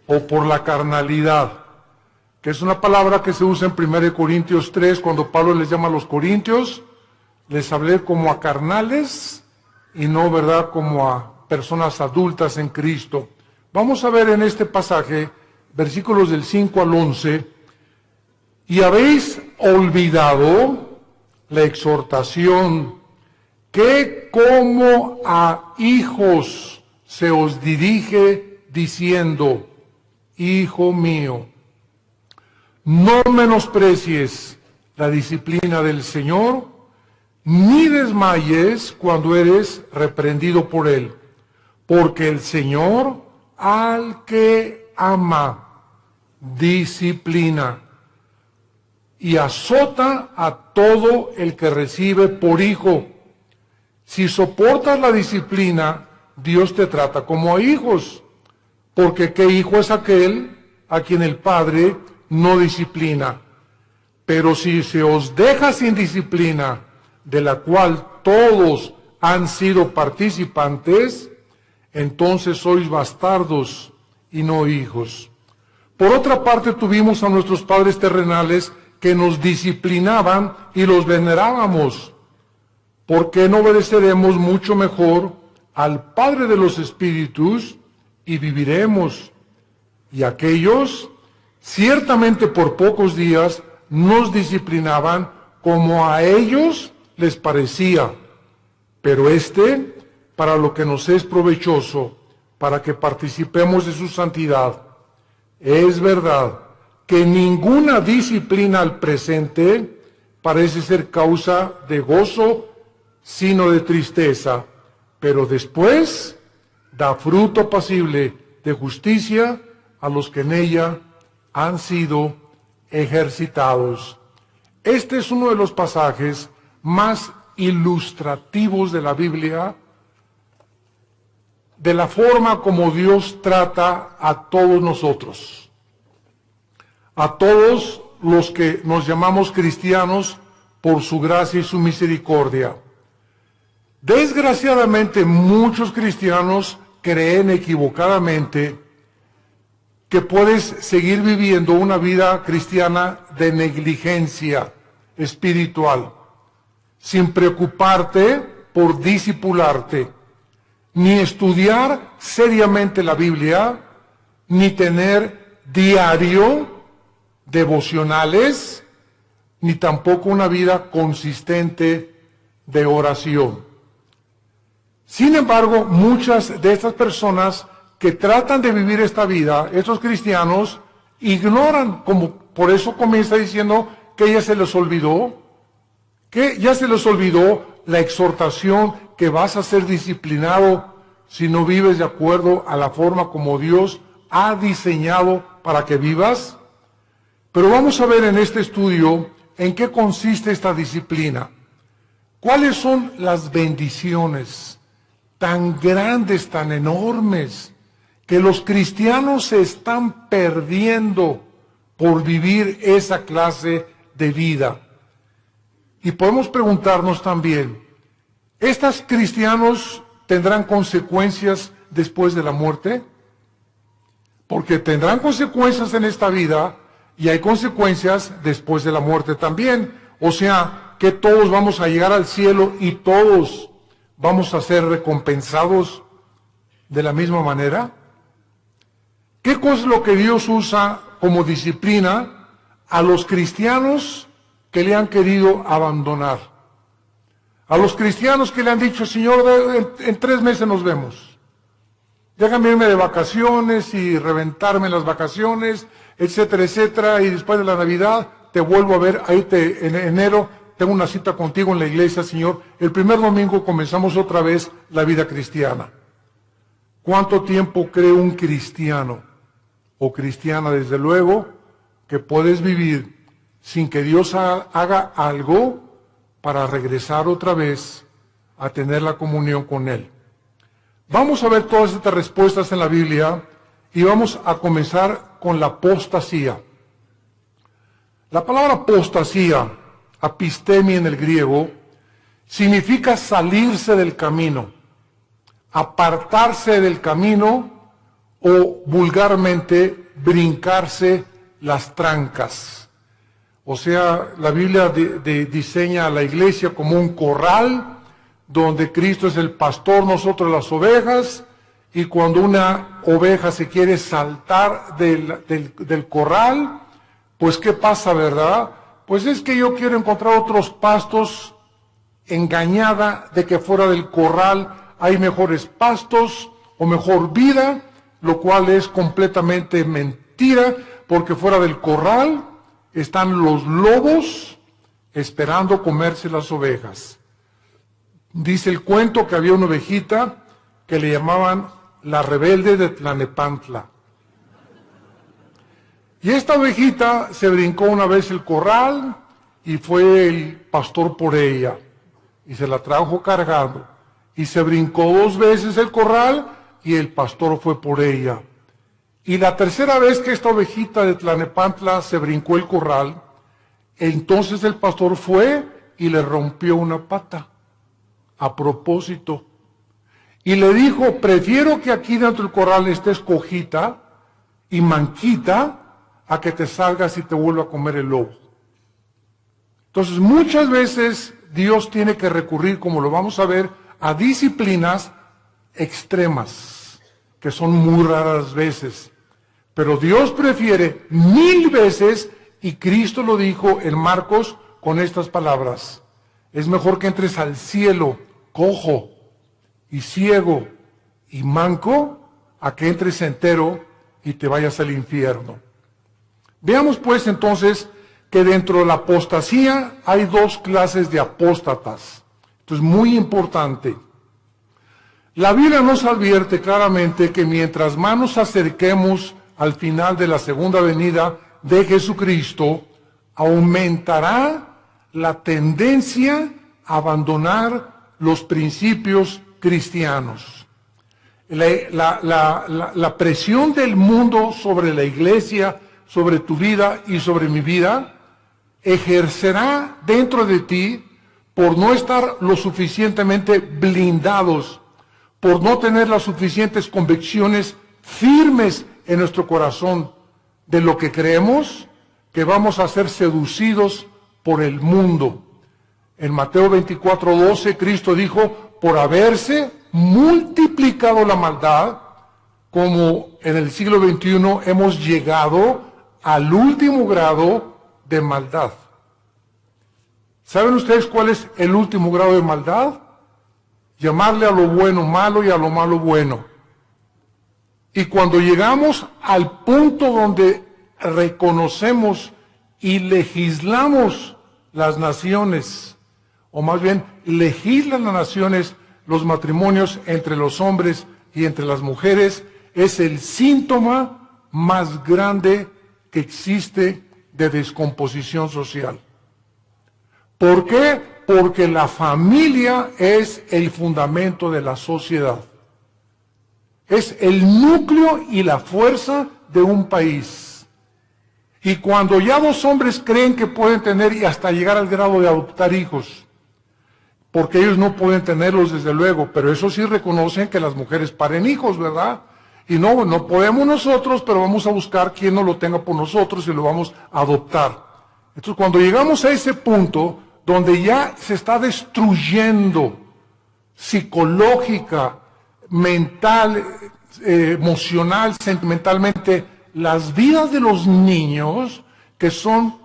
o por la carnalidad, que es una palabra que se usa en 1 Corintios 3, cuando Pablo les llama a los corintios, les hablé como a carnales y no, ¿verdad?, como a personas adultas en Cristo. Vamos a ver en este pasaje, versículos del 5 al 11, y habéis olvidado la exhortación que como a hijos se os dirige diciendo, hijo mío, no menosprecies la disciplina del Señor, ni desmayes cuando eres reprendido por Él, porque el Señor al que ama disciplina y azota a todo el que recibe por hijo. Si soportas la disciplina, Dios te trata como a hijos, porque ¿qué hijo es aquel a quien el Padre no disciplina? Pero si se os deja sin disciplina, de la cual todos han sido participantes, entonces sois bastardos y no hijos. Por otra parte, tuvimos a nuestros padres terrenales que nos disciplinaban y los venerábamos. ¿Por qué no obedeceremos mucho mejor al Padre de los Espíritus y viviremos? Y aquellos, ciertamente por pocos días, nos disciplinaban como a ellos les parecía, pero para lo que nos es provechoso, para que participemos de su santidad. Es verdad que ninguna disciplina al presente parece ser causa de gozo, sino de tristeza, pero después da fruto apacible de justicia a los que en ella han sido ejercitados. Este es uno de los pasajes más ilustrativos de la Biblia, de la forma como Dios trata a todos nosotros, a todos los que nos llamamos cristianos por su gracia y su misericordia. Desgraciadamente, muchos cristianos creen equivocadamente que puedes seguir viviendo una vida cristiana de negligencia espiritual, sin preocuparte por discipularte, ni estudiar seriamente la Biblia, ni tener diario devocionales, ni tampoco una vida consistente de oración. Sin embargo, muchas de estas personas que tratan de vivir esta vida, estos cristianos, ignoran, como por eso comienza diciendo que ya se les olvidó, la exhortación que vas a ser disciplinado si no vives de acuerdo a la forma como Dios ha diseñado para que vivas. Pero vamos a ver en este estudio en qué consiste esta disciplina. ¿Cuáles son las bendiciones tan grandes, tan enormes, que los cristianos se están perdiendo por vivir esa clase de vida? Y podemos preguntarnos también, ¿estos cristianos tendrán consecuencias después de la muerte? Porque tendrán consecuencias en esta vida y hay consecuencias después de la muerte también. O sea, que todos vamos a llegar al cielo y todos vamos a ser recompensados de la misma manera. ¿Qué cosa es lo que Dios usa como disciplina a los cristianos que le han querido abandonar? A los cristianos que le han dicho, Señor, en 3 meses nos vemos. Déjame irme de vacaciones y reventarme las vacaciones, etcétera, etcétera, y después de la Navidad te vuelvo a ver, ahí en enero tengo una cita contigo en la iglesia, Señor. El primer domingo comenzamos otra vez la vida cristiana. ¿Cuánto tiempo cree un cristiano o cristiana, desde luego, que puedes vivir sin que Dios haga algo para regresar otra vez a tener la comunión con Él? Vamos a ver todas estas respuestas en la Biblia y vamos a comenzar con la apostasía. La palabra apostasía, apistemia en el griego, significa salirse del camino, apartarse del camino o vulgarmente brincarse las trancas. O sea, la Biblia diseña a la iglesia como un corral donde Cristo es el pastor, nosotros las ovejas, y cuando una oveja se quiere saltar del corral, pues ¿qué pasa, verdad? Pues es que yo quiero encontrar otros pastos, engañada de que fuera del corral hay mejores pastos o mejor vida, lo cual es completamente mentira, porque fuera del corral están los lobos esperando comerse las ovejas. Dice el cuento que había una ovejita que le llamaban la rebelde de Tlanepantla. Y esta ovejita se brincó una vez el corral y fue el pastor por ella. Y se la trajo cargando. Y se brincó 2 veces el corral y el pastor fue por ella. Y la tercera vez que esta ovejita de Tlanepantla se brincó el corral, entonces el pastor fue y le rompió una pata. A propósito. Y le dijo, prefiero que aquí dentro del corral estés cojita y manquita a que te salgas y te vuelva a comer el lobo. Entonces muchas veces Dios tiene que recurrir, como lo vamos a ver, a disciplinas extremas, que son muy raras veces. Pero Dios prefiere 1000 veces, y Cristo lo dijo en Marcos con estas palabras: es mejor que entres al cielo cojo y ciego y manco, a que entres entero y te vayas al infierno. Veamos pues entonces que dentro de la apostasía hay 2 clases de apóstatas. Esto es muy importante. La Biblia nos advierte claramente que mientras más nos acerquemos al final de la segunda venida de Jesucristo, aumentará la tendencia a abandonar los principios cristianos. La presión del mundo sobre la iglesia, sobre tu vida y sobre mi vida, ejercerá dentro de ti por no estar lo suficientemente blindados, por no tener las suficientes convicciones firmes en nuestro corazón de lo que creemos, que vamos a ser seducidos por el mundo. En Mateo 24:12, Cristo dijo, por haberse multiplicado la maldad, como en el siglo XXI hemos llegado al último grado de maldad. ¿Saben ustedes cuál es el último grado de maldad? Llamarle a lo bueno malo y a lo malo bueno. Y cuando llegamos al punto donde reconocemos y legislamos las naciones, o más bien legislan las naciones los matrimonios entre los hombres y entre las mujeres, es el síntoma más grande que existe de descomposición social. ¿Por qué? Porque la familia es el fundamento de la sociedad. Es el núcleo y la fuerza de un país. Y cuando ya 2 hombres creen que pueden tener y hasta llegar al grado de adoptar hijos, porque ellos no pueden tenerlos desde luego, pero eso sí reconocen que las mujeres paren hijos, ¿verdad? Y no podemos nosotros, pero vamos a buscar quien no lo tenga por nosotros y lo vamos a adoptar. Entonces cuando llegamos a ese punto donde ya se está destruyendo psicológica, mental, emocional, sentimentalmente, las vidas de los niños, que son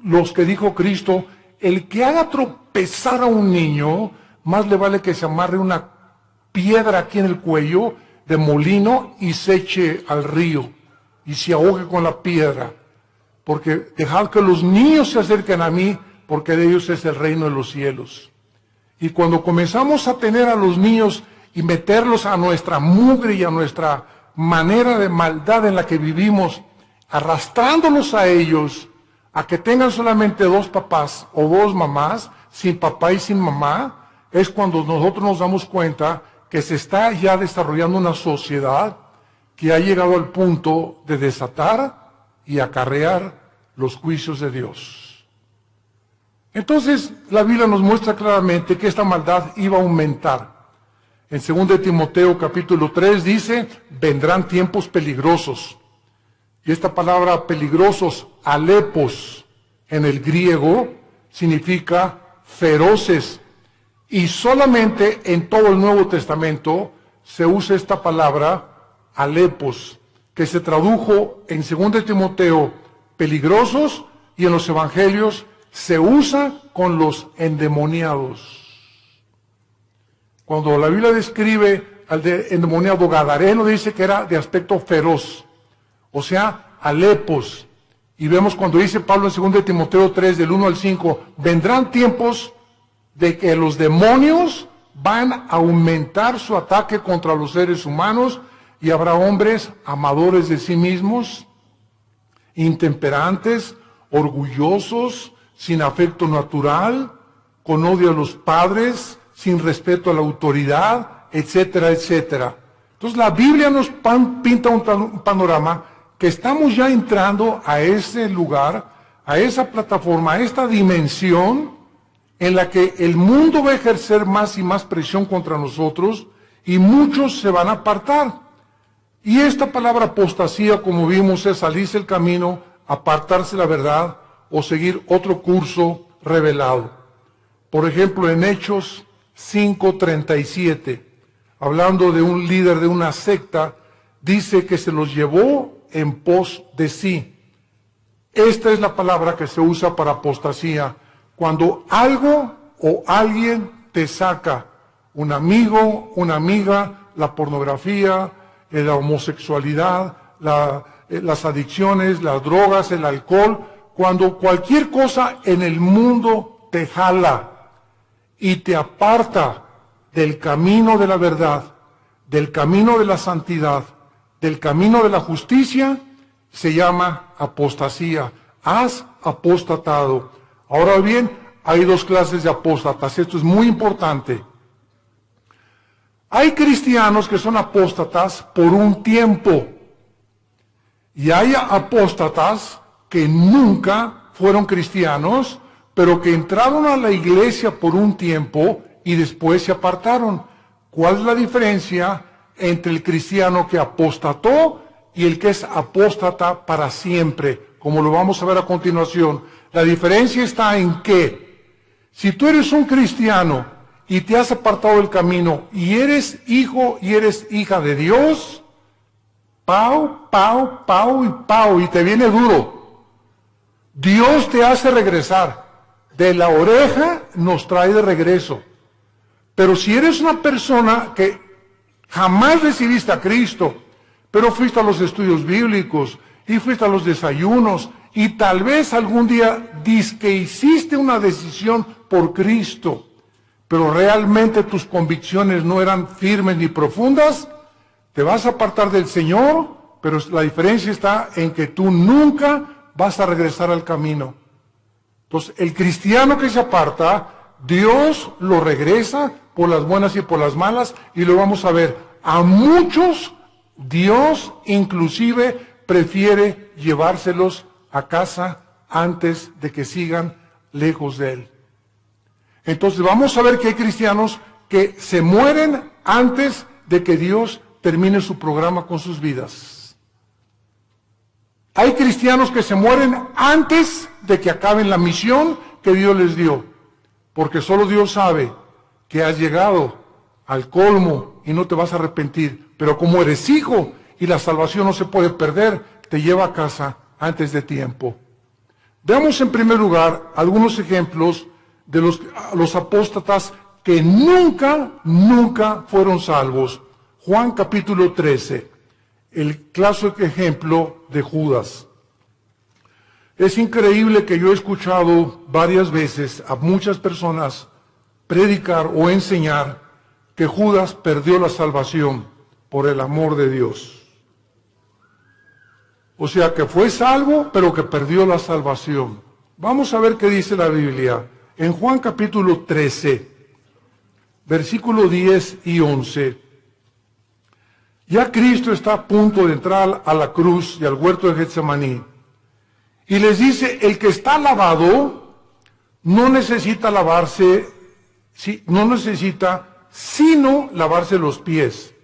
los que dijo Cristo, el que haga tropezar a un niño, más le vale que se amarre una piedra aquí en el cuello de molino y se eche al río y se ahogue con la piedra. Porque dejad que los niños se acerquen a mí, porque de ellos es el reino de los cielos. Y cuando comenzamos a tener a los niños y meterlos a nuestra mugre y a nuestra manera de maldad en la que vivimos, arrastrándolos a ellos, a que tengan solamente 2 papás o 2 mamás, sin papá y sin mamá, es cuando nosotros nos damos cuenta que se está ya desarrollando una sociedad que ha llegado al punto de desatar y acarrear los juicios de Dios. Entonces, la Biblia nos muestra claramente que esta maldad iba a aumentar. En 2 Timoteo capítulo 3 dice, vendrán tiempos peligrosos. Y esta palabra peligrosos, alepos, en el griego, significa feroces. Y solamente en todo el Nuevo Testamento se usa esta palabra, alepos, que se tradujo en 2 Timoteo, peligrosos, y en los evangelios se usa con los endemoniados. Cuando la Biblia describe al endemoniado gadareno, dice que era de aspecto feroz, o sea, alepos. Y vemos cuando dice Pablo en 2 Timoteo 3, del 1 al 5, vendrán tiempos de que los demonios van a aumentar su ataque contra los seres humanos y habrá hombres amadores de sí mismos, intemperantes, orgullosos, sin afecto natural, con odio a los padres, sin respeto a la autoridad, etcétera, etcétera. Entonces la Biblia nos pinta un panorama que estamos ya entrando a ese lugar, a esa plataforma, a esta dimensión en la que el mundo va a ejercer más y más presión contra nosotros y muchos se van a apartar. Y esta palabra apostasía, como vimos, es salirse el camino, apartarse la verdad o seguir otro curso revelado. Por ejemplo, en Hechos 5:37, hablando de un líder de una secta, dice que se los llevó en pos de sí. Esta es la palabra que se usa para apostasía, cuando algo o alguien te saca, un amigo, una amiga, la pornografía, la homosexualidad, las adicciones, las drogas, el alcohol, cuando cualquier cosa en el mundo te jala y te aparta del camino de la verdad, del camino de la santidad, del camino de la justicia, se llama apostasía. Has apostatado. Ahora bien, hay dos clases de apóstatas. Esto es muy importante. Hay cristianos que son apóstatas por un tiempo. Y hay apóstatas que nunca fueron cristianos, pero que entraron a la iglesia por un tiempo y después se apartaron. ¿Cuál es la diferencia entre el cristiano que apostató y el que es apóstata para siempre? Como lo vamos a ver a continuación. La diferencia está en que si tú eres un cristiano y te has apartado del camino y eres hijo y eres hija de Dios, pau, pau, pau y pau, y te viene duro. Dios te hace regresar. De la oreja nos trae de regreso. Pero si eres una persona que jamás recibiste a Cristo, pero fuiste a los estudios bíblicos y fuiste a los desayunos y tal vez algún día que hiciste una decisión por Cristo, pero realmente tus convicciones no eran firmes ni profundas, te vas a apartar del Señor, pero la diferencia está en que tú nunca vas a regresar al camino. Entonces, el cristiano que se aparta, Dios lo regresa por las buenas y por las malas, y lo vamos a ver. A muchos, Dios inclusive prefiere llevárselos a casa antes de que sigan lejos de Él. Entonces, vamos a ver que hay cristianos que se mueren antes de que Dios termine su programa con sus vidas. Hay cristianos que se mueren antes de que acaben la misión que Dios les dio, porque solo Dios sabe que has llegado al colmo y no te vas a arrepentir, pero como eres hijo y la salvación no se puede perder, te lleva a casa antes de tiempo. Veamos en primer lugar algunos ejemplos de los apóstatas que nunca fueron salvos. Juan capítulo 13, el clásico ejemplo de Judas. Es increíble que yo he escuchado varias veces a muchas personas predicar o enseñar que Judas perdió la salvación por el amor de Dios. O sea, que fue salvo, pero que perdió la salvación. Vamos a ver qué dice la Biblia. En Juan capítulo 13, versículo 10 y 11, ya Cristo está a punto de entrar a la cruz y al huerto de Getsemaní. Y les dice, el que está lavado no necesita lavarse, no necesita sino lavarse los pies,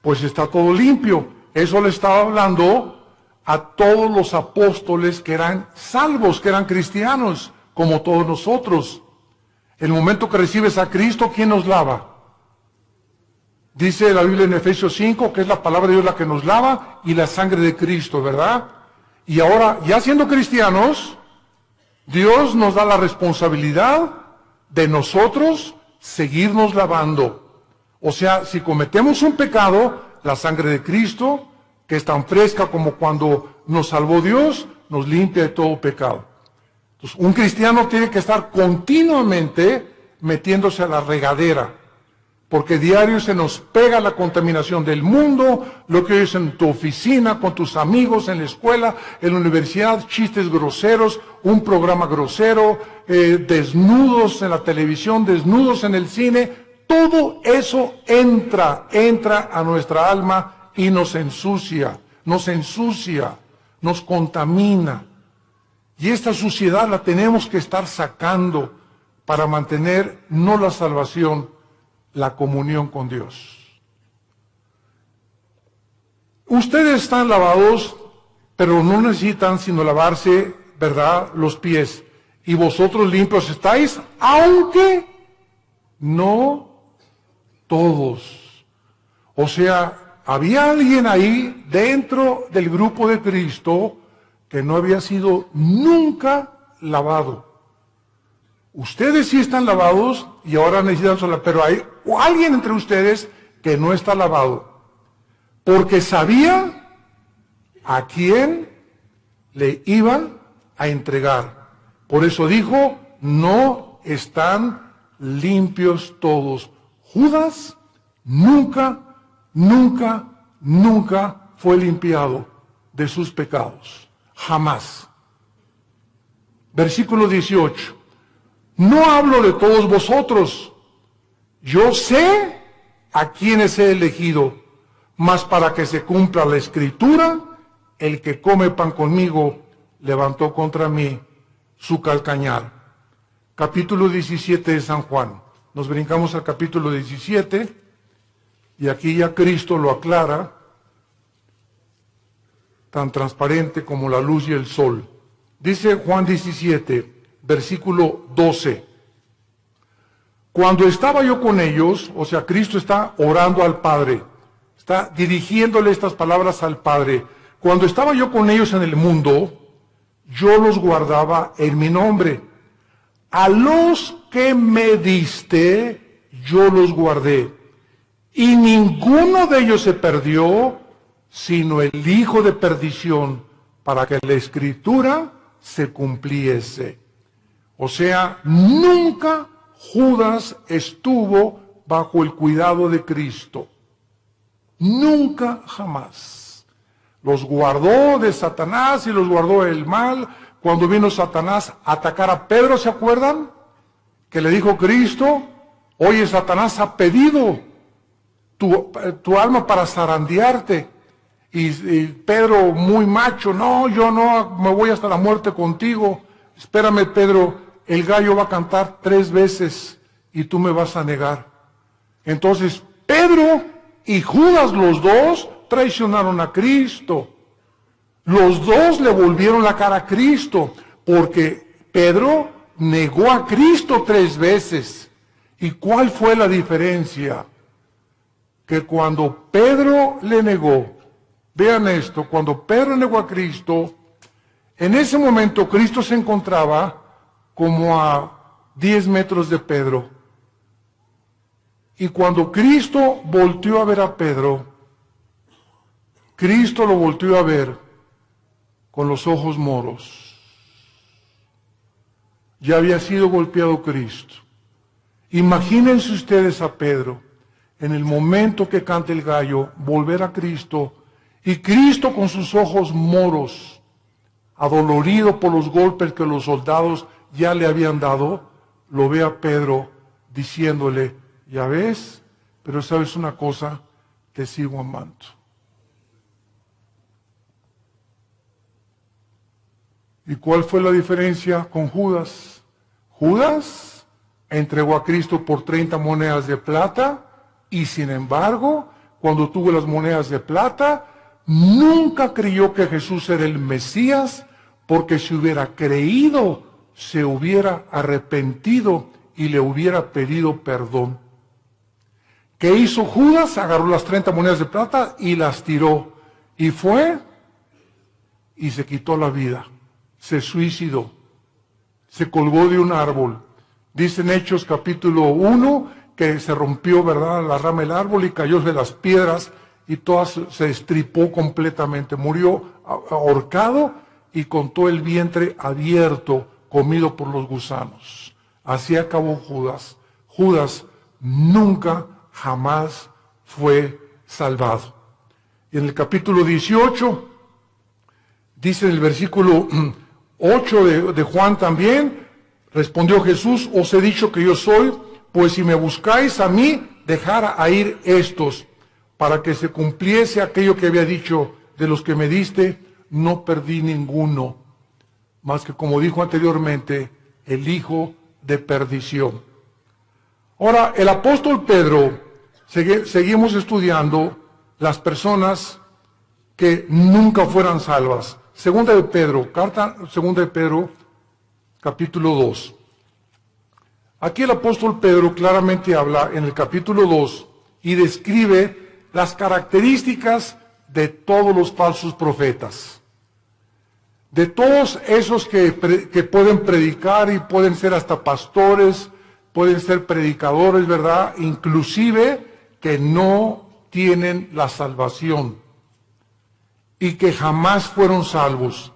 pues está todo limpio. Eso le estaba hablando a todos los apóstoles que eran salvos, que eran cristianos, como todos nosotros. El momento que recibes a Cristo, ¿quién nos lava? Dice la Biblia en Efesios 5, que es la palabra de Dios la que nos lava, y la sangre de Cristo, ¿verdad? Y ahora, ya siendo cristianos, Dios nos da la responsabilidad de nosotros seguirnos lavando. O sea, si cometemos un pecado, la sangre de Cristo, que es tan fresca como cuando nos salvó Dios, nos limpia de todo pecado. Entonces, un cristiano tiene que estar continuamente metiéndose a la regadera, porque diario se nos pega la contaminación del mundo, lo que oyes en tu oficina, con tus amigos, en la escuela, en la universidad, chistes groseros, un programa grosero, desnudos en la televisión, desnudos en el cine. Todo eso entra a nuestra alma y nos ensucia, nos contamina. Y esta suciedad la tenemos que estar sacando para mantener no la salvación, la comunión con Dios. Ustedes están lavados, pero no necesitan sino lavarse, ¿verdad?, los pies. Y vosotros limpios estáis, aunque no todos. O sea, había alguien ahí dentro del grupo de Cristo que no había sido nunca lavado. Ustedes sí están lavados y ahora necesitan sola, pero hay alguien entre ustedes que no está lavado, porque sabía a quién le iban a entregar. Por eso dijo, no están limpios todos. Judas nunca fue limpiado de sus pecados. Jamás. Versículo 18. No hablo de todos vosotros. Yo sé a quienes he elegido, mas para que se cumpla la escritura, el que come pan conmigo levantó contra mí su calcañar. Capítulo 17 de San Juan. Nos brincamos al capítulo 17 y aquí ya Cristo lo aclara, tan transparente como la luz y el sol. Dice Juan 17, versículo 12. Cuando estaba yo con ellos, o sea, Cristo está orando al Padre, está dirigiéndole estas palabras al Padre. Cuando estaba yo con ellos en el mundo, yo los guardaba en mi nombre. A los que me diste, yo los guardé. Y ninguno de ellos se perdió, sino el hijo de perdición, para que la escritura se cumpliese. O sea, nunca Judas estuvo bajo el cuidado de Cristo. Nunca, jamás. Los guardó de Satanás y los guardó del mal. Cuando vino Satanás a atacar a Pedro, ¿se acuerdan? Que le dijo Cristo, oye, Satanás ha pedido tu alma para zarandearte. Y Pedro, muy macho, no, yo no, me voy hasta la muerte contigo. Espérame, Pedro, el gallo va a cantar 3 veces y tú me vas a negar. Entonces, Pedro y Judas, los dos, traicionaron a Cristo. Los dos le volvieron la cara a Cristo, porque Pedro negó a Cristo 3 veces. ¿Y cuál fue la diferencia? Que cuando Pedro le negó, vean esto, cuando Pedro negó a Cristo, en ese momento Cristo se encontraba como a 10 metros de Pedro. Y cuando Cristo volteó a ver a Pedro, Cristo lo volteó a ver con los ojos moros. Ya había sido golpeado Cristo. Imagínense ustedes a Pedro, en el momento que cante el gallo, volver a Cristo, y Cristo con sus ojos moros, adolorido por los golpes que los soldados ya le habían dado, lo ve a Pedro diciéndole, ya ves, pero sabes una cosa, te sigo amando. ¿Y cuál fue la diferencia con Judas? Judas entregó a Cristo por 30 monedas de plata, y sin embargo, cuando tuvo las monedas de plata, nunca creyó que Jesús era el Mesías, porque si hubiera creído, se hubiera arrepentido y le hubiera pedido perdón. ¿Qué hizo Judas? Agarró las 30 monedas de plata y las tiró. Y fue y se quitó la vida. Se suicidó. Se colgó de un árbol. Dice en Hechos capítulo 1 que se rompió, ¿verdad?, la rama del árbol y cayó de las piedras y todas se estripó completamente. Murió ahorcado y con todo el vientre abierto, comido por los gusanos. Así acabó Judas. Judas nunca, jamás fue salvado. Y en el capítulo 18, dice en el versículo 8 de Juan también, respondió Jesús: os he dicho que yo soy, pues si me buscáis a mí, dejad a ir estos, para que se cumpliese aquello que había dicho: de los que me diste, no perdí ninguno, más que, como dijo anteriormente, el hijo de perdición. Ahora, el apóstol Pedro, seguimos estudiando las personas que nunca fueran salvas. Segunda de Pedro, capítulo 2. Aquí el apóstol Pedro claramente habla en el capítulo 2 y describe las características de todos los falsos profetas. De todos esos que pueden predicar y pueden ser hasta pastores, pueden ser predicadores, ¿verdad? Inclusive que no tienen la salvación y que jamás fueron salvos.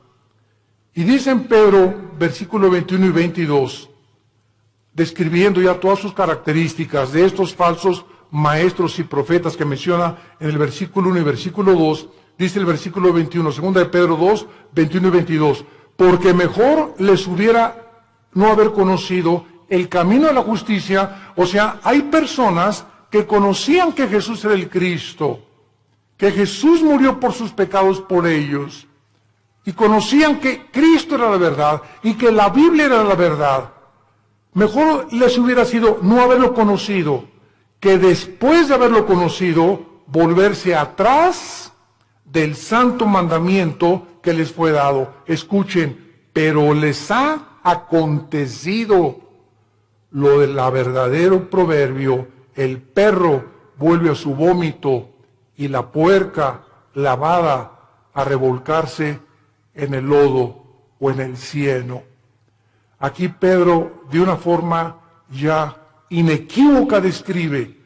Y dice en Pedro, versículo 21 y 22, describiendo ya todas sus características de estos falsos maestros y profetas que menciona en el versículo 1 y versículo 2, dice el versículo 21, segunda de Pedro 2, 21 y 22, porque mejor les hubiera no haber conocido el camino de la justicia. O sea, hay personas que conocían que Jesús era el Cristo, que Jesús murió por sus pecados por ellos, y conocían que Cristo era la verdad y que la Biblia era la verdad. Mejor les hubiera sido no haberlo conocido, que después de haberlo conocido, volverse atrás del santo mandamiento que les fue dado. Escuchen, pero les ha acontecido lo del verdadero proverbio: el perro vuelve a su vómito y la puerca lavada a revolcarse en el lodo o en el cieno. Aquí Pedro, de una forma ya inequívoca, describe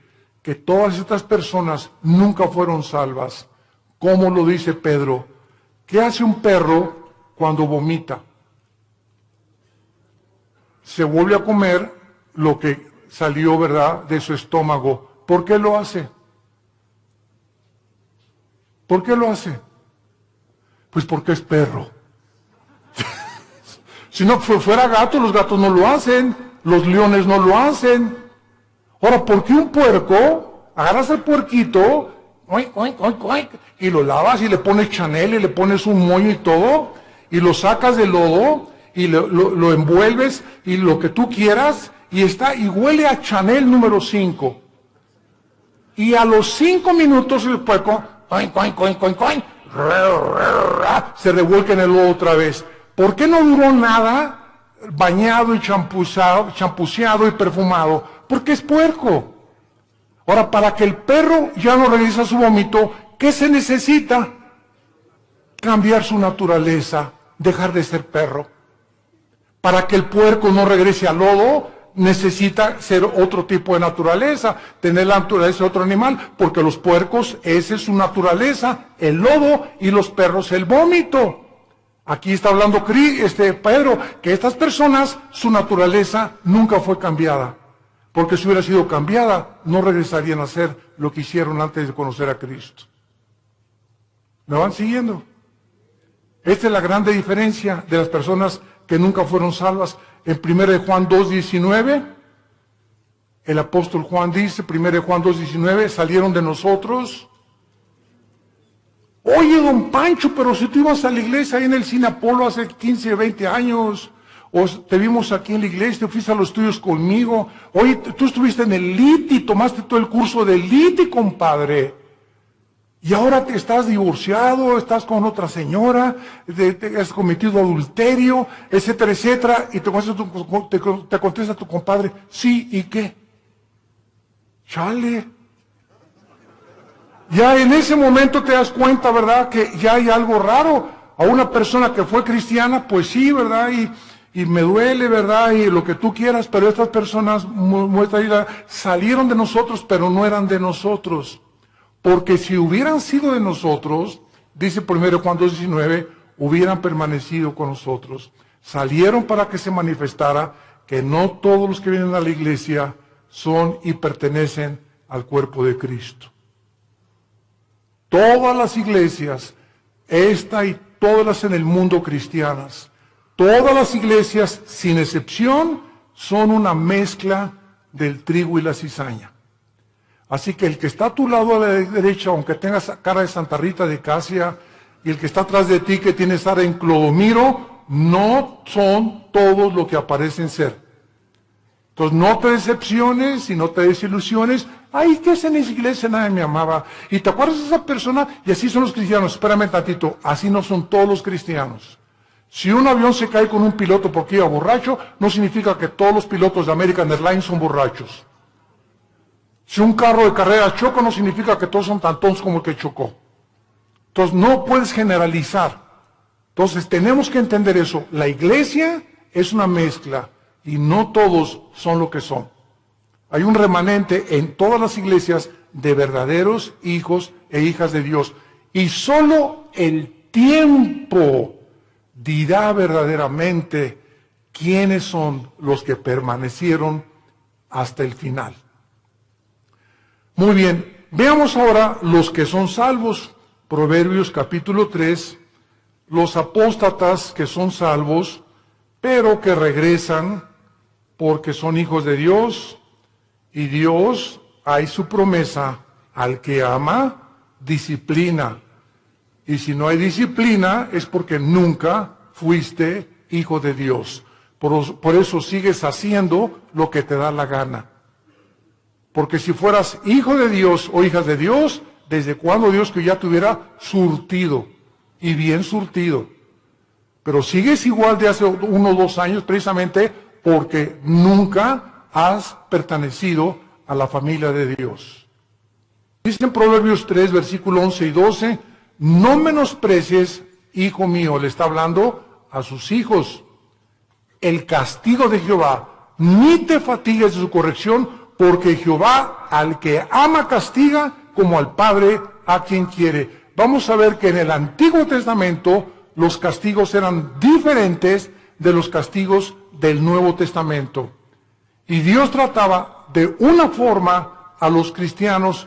que todas estas personas nunca fueron salvas. ¿Cómo lo dice Pedro? ¿Qué hace un perro cuando vomita? Se vuelve a comer lo que salió, ¿verdad?, de su estómago. ¿Por qué lo hace? ¿Por qué lo hace? Pues porque es perro. Si no fuera gato, los gatos no lo hacen, los leones no lo hacen. Ahora, ¿por qué un puerco? Agarras al puerquito, oink, oink, oink, oink, y lo lavas y le pones Chanel y le pones un moño y todo, y lo sacas del lodo y lo envuelves y lo que tú quieras, y está y huele a Chanel número 5. Y a los 5 minutos el puerco, oink, oink, oink, oink, oink, se revuelca en el lodo otra vez. ¿Por qué no duró nada bañado y champuceado y perfumado? Porque es puerco. Ahora, para que el perro ya no regrese a su vómito, ¿qué se necesita? Cambiar su naturaleza, dejar de ser perro. Para que el puerco no regrese al lodo, necesita ser otro tipo de naturaleza, tener la naturaleza de otro animal, porque los puercos, esa es su naturaleza, el lodo, y los perros el vómito. Aquí está hablando Pedro, que estas personas, su naturaleza nunca fue cambiada, porque si hubiera sido cambiada, no regresarían a hacer lo que hicieron antes de conocer a Cristo. ¿Me van siguiendo? Esta es la grande diferencia de las personas que nunca fueron salvas. En 1 Juan 2:19, el apóstol Juan dice, 1 Juan 2:19, salieron de nosotros. Oye, don Pancho, pero si tú ibas a la iglesia ahí en el Cine Apolo hace 15, 20 años, O te vimos aquí en la iglesia, fuiste a los estudios conmigo. Oye, tú estuviste en el LITI, tomaste todo el curso del LITI, compadre. Y ahora te estás divorciado, estás con otra señora, te has cometido adulterio, etcétera, etcétera. Y te contesta tu compadre, sí, ¿y qué? Chale. Ya en ese momento te das cuenta, ¿verdad?, que ya hay algo raro. A una persona que fue cristiana, pues sí, ¿verdad? Y me duele, ¿verdad? Y lo que tú quieras, pero estas personas salieron de nosotros, pero no eran de nosotros. Porque si hubieran sido de nosotros, dice 1 Juan 2:19, hubieran permanecido con nosotros. Salieron para que se manifestara que no todos los que vienen a la iglesia son y pertenecen al cuerpo de Cristo. Todas las iglesias, esta y todas las en el mundo cristianas, todas las iglesias, sin excepción, son una mezcla del trigo y la cizaña. Así que el que está a tu lado a la derecha, aunque tengas cara de Santa Rita de Casia, y el que está atrás de ti, que tiene cara en Clodomiro, no son todos lo que aparecen ser. Entonces no te decepciones y no te desilusiones. Ay, ¿qué es en esa iglesia? Nadie me amaba. ¿Y te acuerdas de esa persona? Y así son los cristianos. Espérame tantito, así no son todos los cristianos. Si un avión se cae con un piloto porque iba borracho, no significa que todos los pilotos de American Airlines son borrachos. Si un carro de carrera choca, no significa que todos son tan tontos como el que chocó. Entonces no puedes generalizar. Entonces tenemos que entender eso. La iglesia es una mezcla y no todos son lo que son. Hay un remanente en todas las iglesias de verdaderos hijos e hijas de Dios. Y solo el tiempo dirá verdaderamente quiénes son los que permanecieron hasta el final. Muy bien, veamos ahora los que son salvos. Proverbios capítulo 3, los apóstatas que son salvos, pero que regresan porque son hijos de Dios, y Dios, hay su promesa, al que ama, disciplina. Y si no hay disciplina, es porque nunca fuiste hijo de Dios. Por eso sigues haciendo lo que te da la gana. Porque si fueras hijo de Dios o hijas de Dios, ¿desde cuándo Dios que ya te hubiera surtido? Y bien surtido. Pero sigues igual de hace 1 o 2 años precisamente porque nunca has pertenecido a la familia de Dios. Dice en Proverbios 3, versículo 11 y 12, no menosprecies, hijo mío, le está hablando a sus hijos, el castigo de Jehová, ni te fatigues de su corrección, porque Jehová al que ama castiga, como al padre a quien quiere. Vamos a ver que en el Antiguo Testamento los castigos eran diferentes de los castigos del Nuevo Testamento. Y Dios trataba de una forma a los cristianos,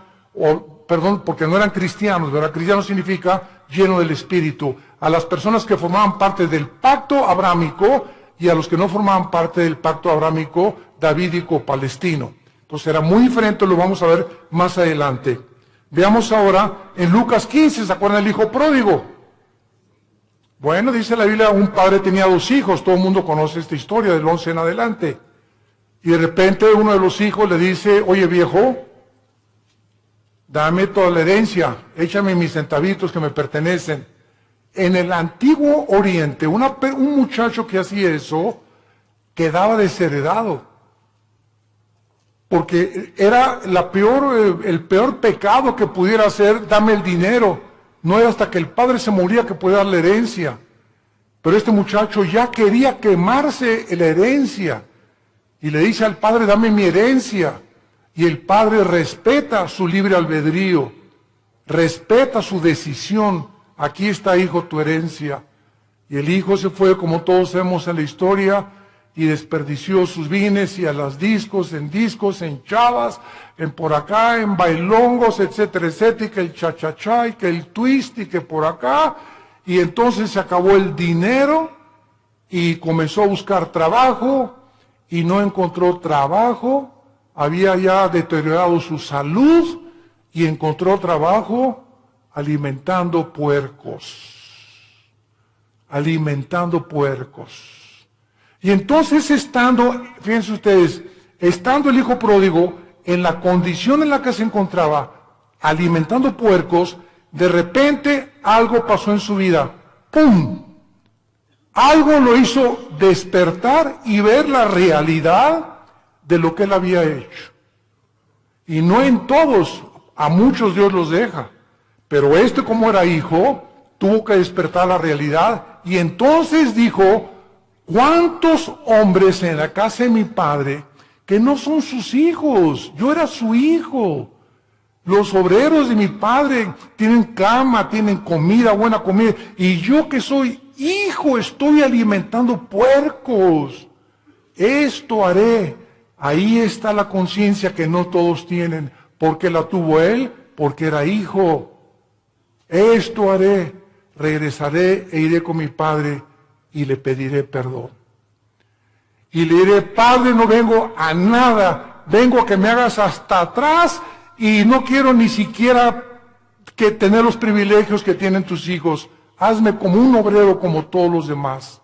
porque no eran cristianos, ¿verdad? Cristiano significa lleno del Espíritu. A las personas que formaban parte del pacto abrámico y a los que no formaban parte del pacto abrámico davídico-palestino. Entonces era muy diferente, lo vamos a ver más adelante. Veamos ahora en Lucas 15, ¿se acuerdan del hijo pródigo? Bueno, dice la Biblia, un padre tenía 2 hijos, todo el mundo conoce esta historia del 11 en adelante. Y de repente uno de los hijos le dice, oye viejo, dame toda la herencia, échame mis centavitos que me pertenecen. En el antiguo Oriente, un muchacho que hacía eso, quedaba desheredado. Porque era el peor pecado que pudiera hacer, dame el dinero. No era hasta que el padre se moría que podía dar la herencia. Pero este muchacho ya quería quemarse la herencia. Y le dice al padre, dame mi herencia. Y el padre respeta su libre albedrío. Respeta su decisión. Aquí está, hijo, tu herencia. Y el hijo se fue, como todos sabemos en la historia, y desperdició sus bienes y a las discos, en chavas, en por acá, en bailongos, etcétera, etcétera, y que el cha-cha-cha, y que el twist, y que por acá, y entonces se acabó el dinero, y comenzó a buscar trabajo, y no encontró trabajo, había ya deteriorado su salud, y encontró trabajo alimentando puercos. Y entonces fíjense ustedes, estando el hijo pródigo en la condición en la que se encontraba, alimentando puercos, de repente algo pasó en su vida. ¡Pum! Algo lo hizo despertar y ver la realidad de lo que él había hecho. Y no en todos, a muchos Dios los deja. Pero como era hijo, tuvo que despertar la realidad. Y entonces dijo, ¿cuántos hombres en la casa de mi padre que no son sus hijos? Yo era su hijo. Los obreros de mi padre tienen cama, tienen comida, buena comida. Y yo que soy hijo, estoy alimentando puercos. Esto haré. Ahí está la conciencia que no todos tienen. Porque la tuvo él, porque era hijo. Esto haré. Regresaré e iré con mi padre y le pediré perdón. Y le diré, Padre, no vengo a nada. Vengo a que me hagas hasta atrás. Y no quiero ni siquiera que tener los privilegios que tienen tus hijos. Hazme como un obrero como todos los demás.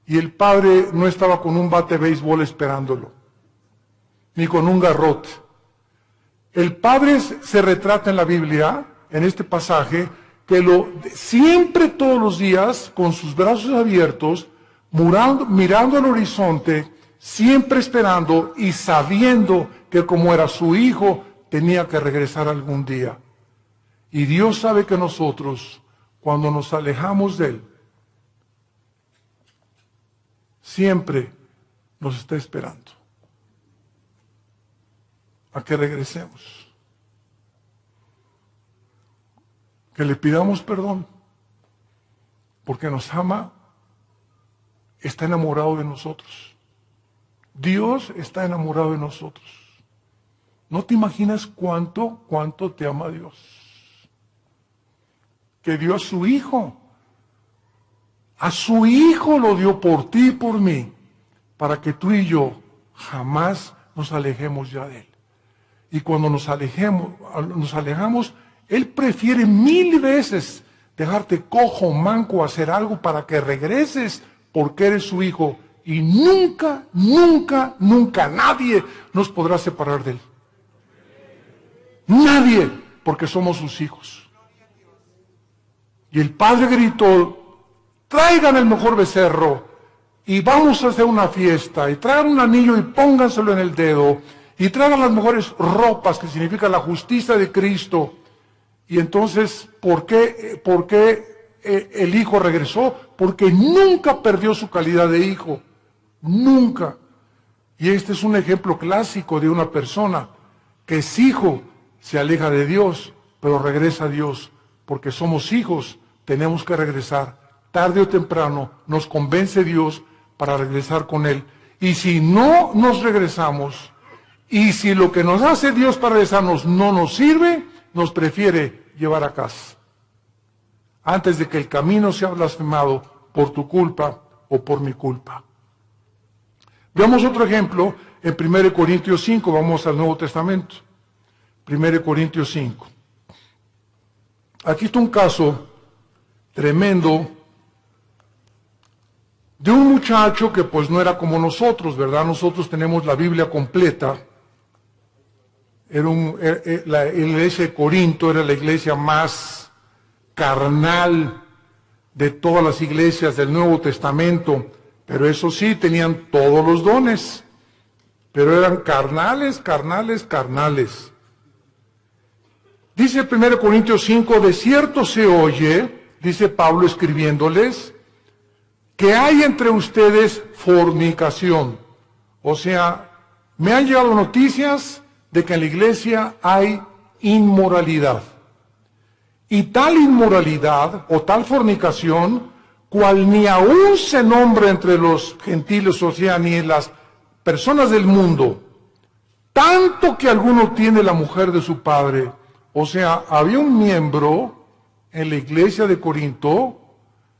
Y el padre no estaba con un bate de béisbol esperándolo, ni con un garrote. El padre se retrata en la Biblia, en este pasaje, que siempre todos los días, con sus brazos abiertos, mirando al horizonte, siempre esperando y sabiendo que como era su hijo, tenía que regresar algún día. Y Dios sabe que nosotros, cuando nos alejamos de Él, siempre nos está esperando a que regresemos. Que le pidamos perdón, porque nos ama, está enamorado de nosotros. Dios está enamorado de nosotros. No te imaginas cuánto te ama Dios. Que dio a su Hijo. A su Hijo lo dio por ti y por mí, para que tú y yo jamás nos alejemos ya de Él. Y cuando nos alejamos, Él prefiere 1000 veces dejarte cojo, manco, hacer algo para que regreses, porque eres su Hijo. Y nunca, nunca, nunca nadie nos podrá separar de Él. Nadie, porque somos sus hijos. Y el padre gritó, traigan el mejor becerro y vamos a hacer una fiesta, y traigan un anillo y pónganselo en el dedo, y traigan las mejores ropas, que significa la justicia de Cristo. Y entonces, ¿por qué el hijo regresó? Porque nunca perdió su calidad de hijo, nunca. Y este es un ejemplo clásico de una persona que es hijo, se aleja de Dios, pero regresa a Dios, porque somos hijos, tenemos que regresar. Tarde o temprano nos convence Dios para regresar con Él. Y si no nos regresamos, y si lo que nos hace Dios para regresarnos no nos sirve, nos prefiere llevar a casa, antes de que el camino sea blasfemado por tu culpa o por mi culpa. Veamos otro ejemplo en 1 Corintios 5, vamos al Nuevo Testamento. 1 Corintios 5. Aquí está un caso tremendo de un muchacho que pues no era como nosotros, ¿verdad? Nosotros tenemos la Biblia completa. La iglesia de Corinto era la iglesia más carnal de todas las iglesias del Nuevo Testamento, pero eso sí, tenían todos los dones, pero eran carnales. Dice 1 Corintios 5, de cierto se oye, dice Pablo escribiéndoles, que hay entre ustedes fornicación. O sea, me han llegado noticias de que en la iglesia hay inmoralidad. Y tal inmoralidad o tal fornicación, cual ni aún se nombra entre los gentiles, o sea, ni en las personas del mundo, tanto que alguno tiene la mujer de su padre. O sea, había un miembro en la iglesia de Corinto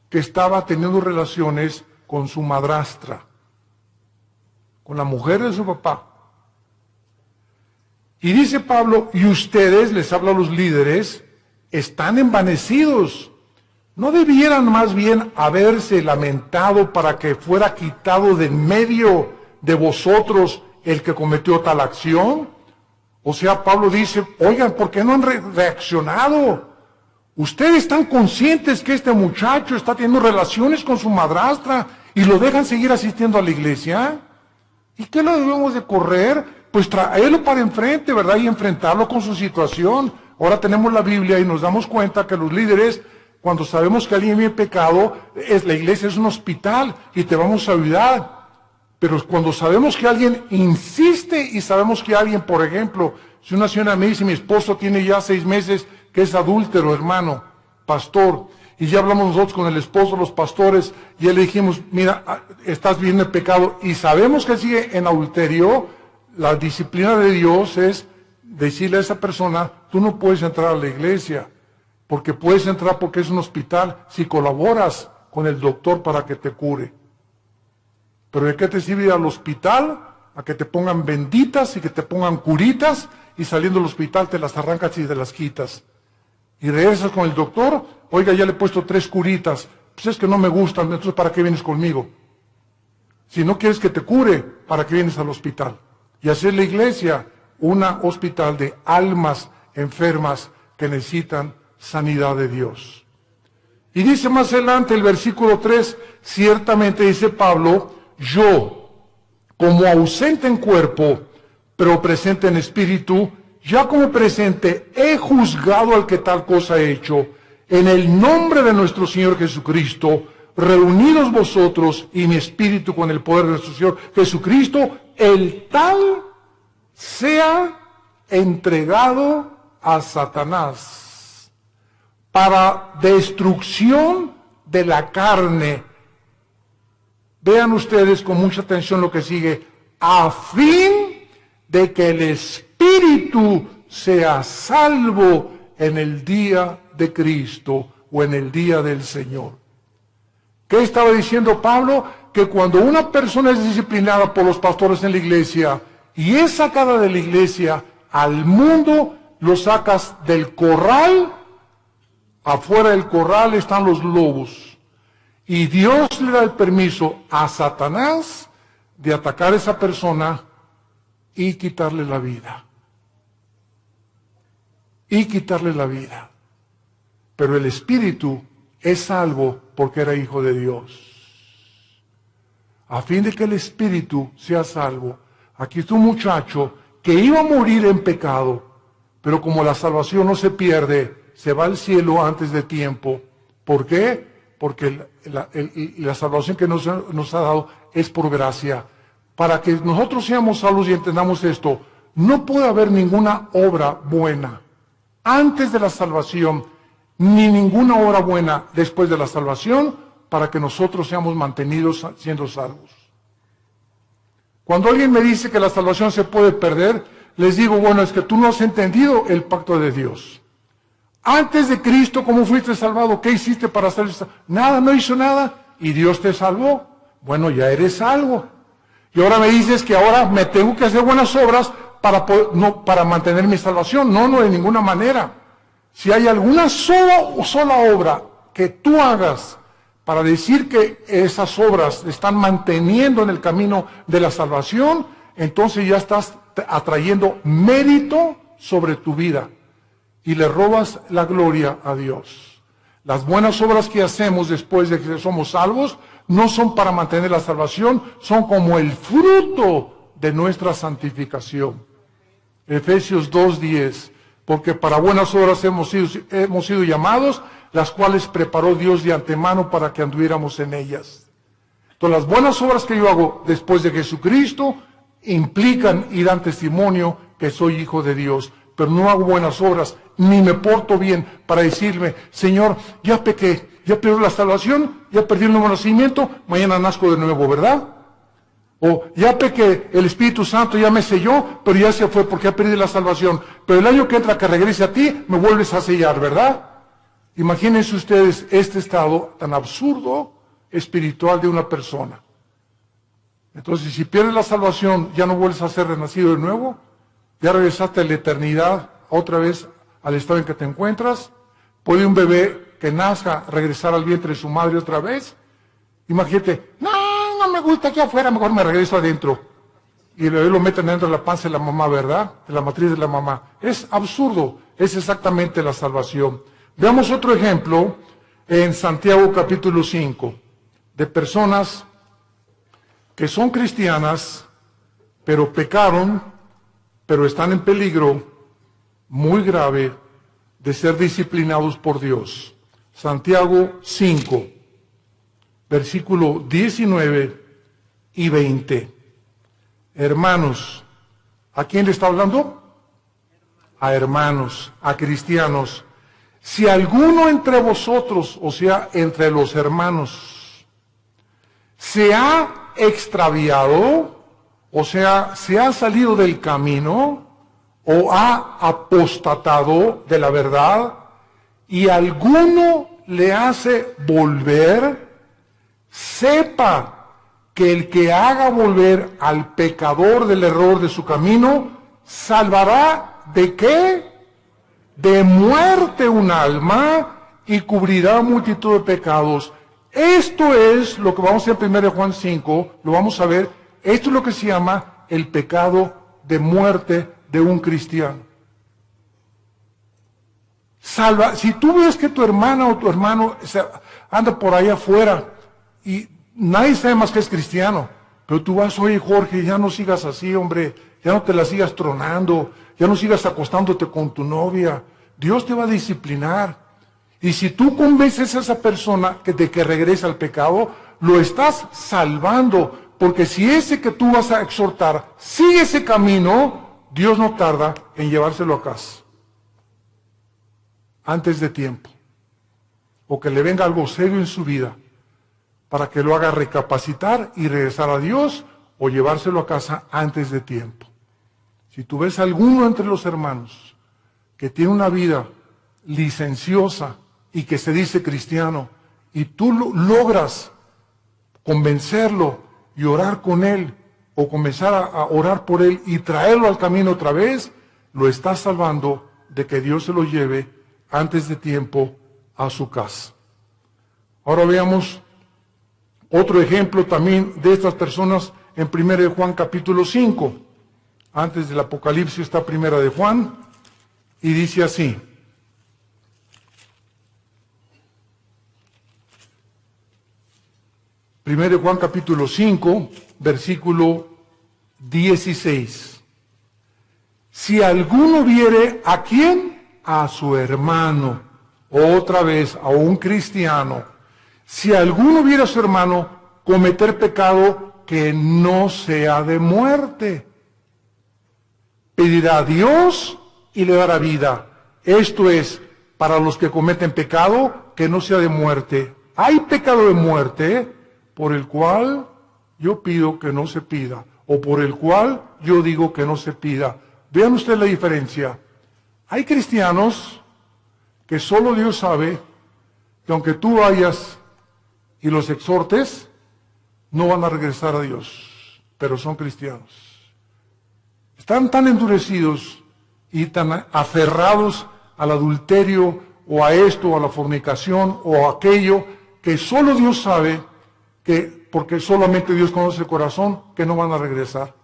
que estaba teniendo relaciones con su madrastra, con la mujer de su papá. Y dice Pablo, y ustedes, les habla a los líderes, están envanecidos. ¿no debieran más bien haberse lamentado para que fuera quitado de en medio de vosotros el que cometió tal acción? O sea, Pablo dice, oigan, ¿por qué no han reaccionado? Ustedes están conscientes que este muchacho está teniendo relaciones con su madrastra y lo dejan seguir asistiendo a la iglesia. ¿Y qué lo debemos de correr? Pues traerlo para enfrente, ¿verdad? Y enfrentarlo con su situación. Ahora tenemos la Biblia y nos damos cuenta que los líderes, cuando sabemos que alguien viene pecado, la iglesia es un hospital y te vamos a ayudar. Pero cuando sabemos que alguien insiste y sabemos que alguien, por ejemplo, si una señora me dice, mi esposo tiene ya 6 meses que es adúltero, hermano, pastor, y ya hablamos nosotros con el esposo, los pastores, y ya le dijimos, mira, estás viviendo en pecado, y sabemos que sigue en adulterio, la disciplina de Dios es decirle a esa persona, tú no puedes entrar a la iglesia, porque puedes entrar porque es un hospital, si colaboras con el doctor para que te cure. Pero ¿de qué te sirve ir al hospital? A que te pongan benditas y que te pongan curitas, y saliendo del hospital te las arrancas y te las quitas. Y regresas con el doctor, oiga, ya le he puesto 3 curitas, pues es que no me gustan, entonces ¿para qué vienes conmigo? Si no quieres que te cure, ¿para qué vienes al hospital? Y hacer la iglesia un hospital de almas enfermas que necesitan sanidad de Dios. Y dice más adelante el versículo 3, ciertamente dice Pablo, yo, como ausente en cuerpo, pero presente en espíritu, ya como presente he juzgado al que tal cosa ha hecho, en el nombre de nuestro Señor Jesucristo, reunidos vosotros y mi espíritu con el poder de nuestro Señor Jesucristo, el tal sea entregado a Satanás para destrucción de la carne. Vean ustedes con mucha atención lo que sigue, a fin de que el espíritu sea salvo en el día de Cristo o en el día del Señor. ¿Qué estaba diciendo Pablo? Que cuando una persona es disciplinada por los pastores en la iglesia y es sacada de la iglesia al mundo, lo sacas del corral, afuera del corral están los lobos. Y Dios le da el permiso a Satanás de atacar a esa persona y quitarle la vida. Y quitarle la vida. Pero el espíritu es salvo porque era hijo de Dios. A fin de que el espíritu sea salvo. Aquí está un muchacho que iba a morir en pecado, pero como la salvación no se pierde, se va al cielo antes de tiempo. ¿Por qué? Porque la salvación que nos ha dado es por gracia. Para que nosotros seamos salvos y entendamos esto, no puede haber ninguna obra buena antes de la salvación, ni ninguna obra buena después de la salvación, para que nosotros seamos mantenidos siendo salvos. Cuando alguien me dice que la salvación se puede perder, les digo, bueno, es que tú no has entendido el pacto de Dios. Antes de Cristo, ¿cómo fuiste salvado? ¿Qué hiciste para ser salvo? Nada, no hizo nada, y Dios te salvó. Bueno, ya eres salvo. Y ahora me dices que ahora me tengo que hacer buenas obras para mantener mi salvación. No, de ninguna manera. Si hay alguna sola obra que tú hagas para decir que esas obras están manteniendo en el camino de la salvación, entonces ya estás atrayendo mérito sobre tu vida y le robas la gloria a Dios. Las buenas obras que hacemos después de que somos salvos no son para mantener la salvación, son como el fruto de nuestra santificación. Efesios 2:10, porque para buenas obras hemos sido llamados, las cuales preparó Dios de antemano para que anduviéramos en ellas. Entonces las buenas obras que yo hago después de Jesucristo implican y dan testimonio que soy hijo de Dios, pero no hago buenas obras, ni me porto bien para decirme, Señor, ya pequé, ya perdí la salvación, ya perdí el nuevo nacimiento, mañana nazco de nuevo, ¿verdad? O ya pequé, el Espíritu Santo ya me selló, pero ya se fue porque ya perdí la salvación. Pero el año que entra que regrese a ti, me vuelves a sellar, ¿verdad? Imagínense ustedes este estado tan absurdo espiritual de una persona. Entonces, si pierdes la salvación, ya no vuelves a ser renacido de nuevo, ya regresaste a la eternidad, otra vez al estado en que te encuentras. ¿Puede un bebé que nazca, regresar al vientre de su madre otra vez? Imagínate, no me gusta aquí afuera, mejor me regreso adentro. Y el bebé lo meten dentro de la panza de la mamá, ¿verdad? De la matriz de la mamá. Es absurdo, es exactamente la salvación. Veamos otro ejemplo en Santiago capítulo 5, de personas que son cristianas, pero pecaron, pero están en peligro muy grave de ser disciplinados por Dios. Santiago 5, versículo 19 y 20. Hermanos, ¿a quién le está hablando? A hermanos, a cristianos. Si alguno entre vosotros, o sea, entre los hermanos, se ha extraviado, o sea, se ha salido del camino, o ha apostatado de la verdad, y alguno le hace volver, sepa que el que haga volver al pecador del error de su camino, salvará ¿de qué? De muerte un alma y cubrirá multitud de pecados. Esto es lo que vamos a ver en 1 Juan 5, lo vamos a ver, esto es lo que se llama el pecado de muerte de un cristiano. Salva, si tú ves que tu hermana o tu hermano anda por ahí afuera y nadie sabe más que es cristiano, pero tú vas, oye Jorge, ya no sigas así, hombre, ya no te la sigas tronando, ya no sigas acostándote con tu novia, Dios te va a disciplinar. Y si tú convences a esa persona de que regrese al pecado, lo estás salvando, porque si ese que tú vas a exhortar sigue ese camino, Dios no tarda en llevárselo a casa, antes de tiempo, o que le venga algo serio en su vida, para que lo haga recapacitar y regresar a Dios, o llevárselo a casa antes de tiempo. Si tú ves a alguno entre los hermanos que tiene una vida licenciosa y que se dice cristiano, y tú logras convencerlo y orar con él, o comenzar a orar por él y traerlo al camino otra vez, lo estás salvando de que Dios se lo lleve antes de tiempo a su casa. Ahora veamos otro ejemplo también de estas personas en 1 Juan capítulo 5. Antes del Apocalipsis está 1 Juan y dice así. 1 Juan capítulo 5, versículo 16. Si alguno viere ¿a quién? A su hermano, otra vez a un cristiano. Si alguno viere a su hermano cometer pecado que no sea de muerte, pedirá a Dios y le dará vida. Esto es, para los que cometen pecado que no sea de muerte. Hay pecado de muerte por el cual yo pido que no se pida, o por el cual yo digo que no se pida. Vean ustedes la diferencia. Hay cristianos que solo Dios sabe que aunque tú vayas y los exhortes, no van a regresar a Dios, pero son cristianos. Están tan endurecidos y tan aferrados al adulterio, o a esto, o a la fornicación, o a aquello, que solo Dios sabe, que porque solamente Dios conoce el corazón, que no van a regresar.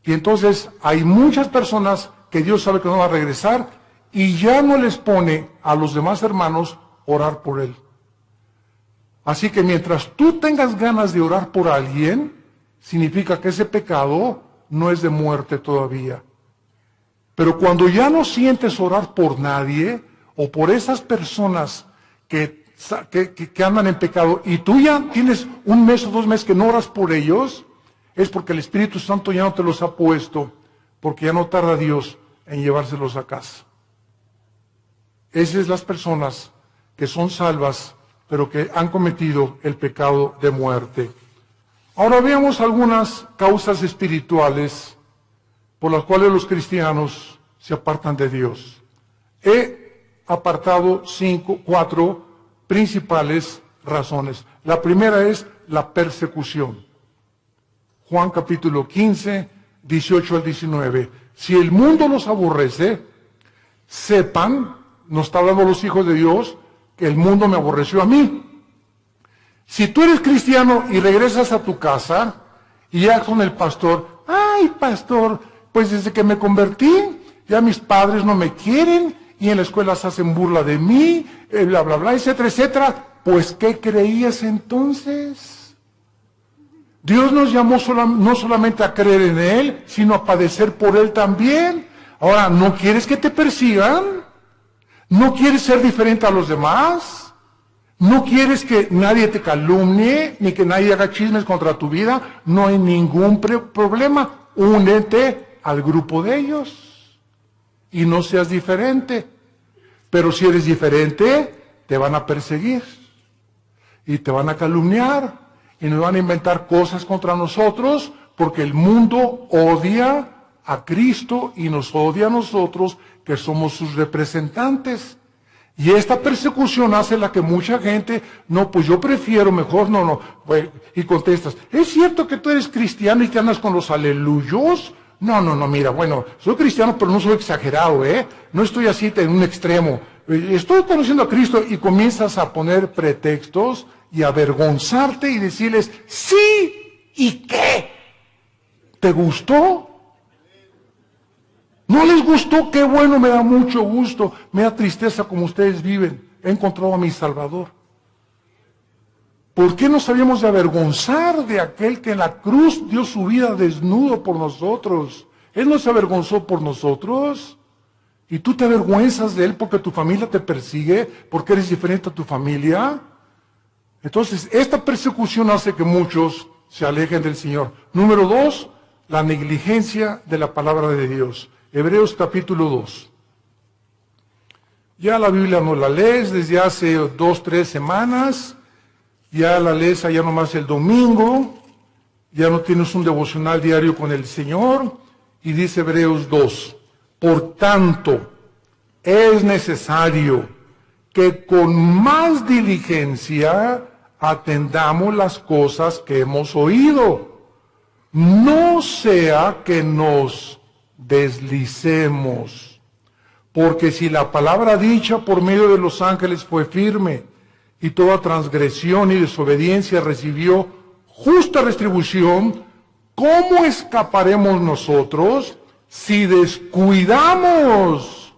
Y entonces hay muchas personas que Dios sabe que no van a regresar, y ya no les pone a los demás hermanos orar por él. Así que mientras tú tengas ganas de orar por alguien, significa que ese pecado no es de muerte todavía. Pero cuando ya no sientes orar por nadie, o por esas personas que andan en pecado, y tú ya tienes un mes o 2 meses que no oras por ellos, es porque el Espíritu Santo ya no te los ha puesto, porque ya no tarda Dios en llevárselos a casa. Esas son las personas que son salvas, pero que han cometido el pecado de muerte. Ahora veamos algunas causas espirituales por las cuales los cristianos se apartan de Dios. He apartado 4 principales razones. La primera es la persecución. Juan capítulo 15, 18 al 19. Si el mundo los aborrece, sepan, nos está hablando los hijos de Dios, que el mundo me aborreció a mí. Si tú eres cristiano y regresas a tu casa y ya con el pastor, ay pastor, pues desde que me convertí, ya mis padres no me quieren y en la escuela se hacen burla de mí, bla, bla, bla, etcétera, etcétera. Pues, ¿qué creías entonces? Dios nos llamó no solamente a creer en Él, sino a padecer por Él también. Ahora, ¿no quieres que te persigan? ¿No quieres ser diferente a los demás? ¿No quieres que nadie te calumnie, ni que nadie haga chismes contra tu vida? No hay ningún problema. Únete al grupo de ellos y no seas diferente. Pero si eres diferente, te van a perseguir y te van a calumniar y nos van a inventar cosas contra nosotros, porque el mundo odia a Cristo y nos odia a nosotros, que somos sus representantes. Y esta persecución hace la que mucha gente, no, pues yo prefiero mejor, no, pues, y contestas, ¿es cierto que tú eres cristiano y que andas con los aleluyos? No, mira, bueno, soy cristiano, pero no soy exagerado, no estoy así en un extremo. Estoy conociendo a Cristo, y comienzas a poner pretextos y avergonzarte y decirles, sí, ¿y qué? ¿Te gustó? ¿No les gustó? Qué bueno, me da mucho gusto, me da tristeza como ustedes viven. He encontrado a mi Salvador. ¿Por qué nos habíamos de avergonzar de aquel que en la cruz dio su vida desnudo por nosotros? Él no se avergonzó por nosotros. ¿Y tú te avergüenzas de Él porque tu familia te persigue? ¿Porque eres diferente a tu familia? Entonces, esta persecución hace que muchos se alejen del Señor. Número 2, la negligencia de la palabra de Dios. Hebreos capítulo 2. Ya la Biblia no la lees desde hace 2, 3 semanas. Ya la lees allá nomás el domingo. Ya no tienes un devocional diario con el Señor. Y dice Hebreos 2. Por tanto, es necesario que con más diligencia atendamos las cosas que hemos oído. No sea que nos deslicemos. Porque si la palabra dicha por medio de los ángeles fue firme, y toda transgresión y desobediencia recibió justa retribución, ¿cómo escaparemos nosotros si descuidamos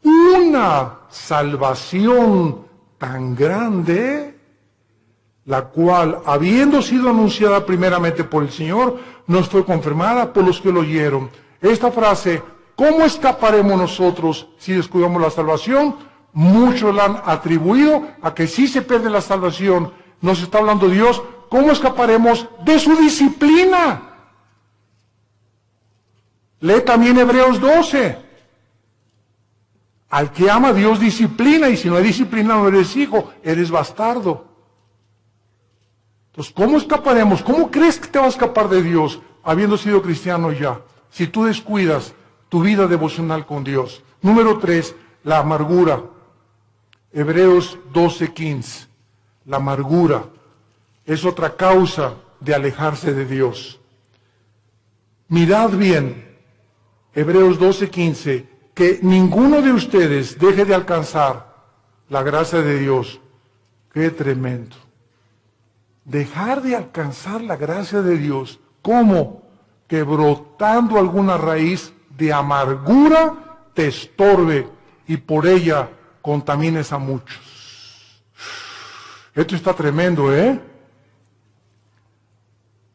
una salvación tan grande, la cual, habiendo sido anunciada primeramente por el Señor, nos fue confirmada por los que lo oyeron? Esta frase, ¿cómo escaparemos nosotros si descuidamos la salvación? Muchos la han atribuido a que si se pierde la salvación, nos está hablando Dios, ¿cómo escaparemos de su disciplina? Lee también Hebreos 12. Al que ama, Dios disciplina, y si no hay disciplina no eres hijo, eres bastardo. Entonces, ¿cómo escaparemos? ¿Cómo crees que te vas a escapar de Dios habiendo sido cristiano ya? Si tú descuidas tu vida devocional con Dios. Número 3, la amargura. Hebreos 12:15. La amargura es otra causa de alejarse de Dios. Mirad bien, Hebreos 12:15, que ninguno de ustedes deje de alcanzar la gracia de Dios. ¡Qué tremendo! Dejar de alcanzar la gracia de Dios. ¿Cómo? Que brotando alguna raíz de amargura te estorbe y por ella contamines a muchos. Esto está tremendo, ¿eh?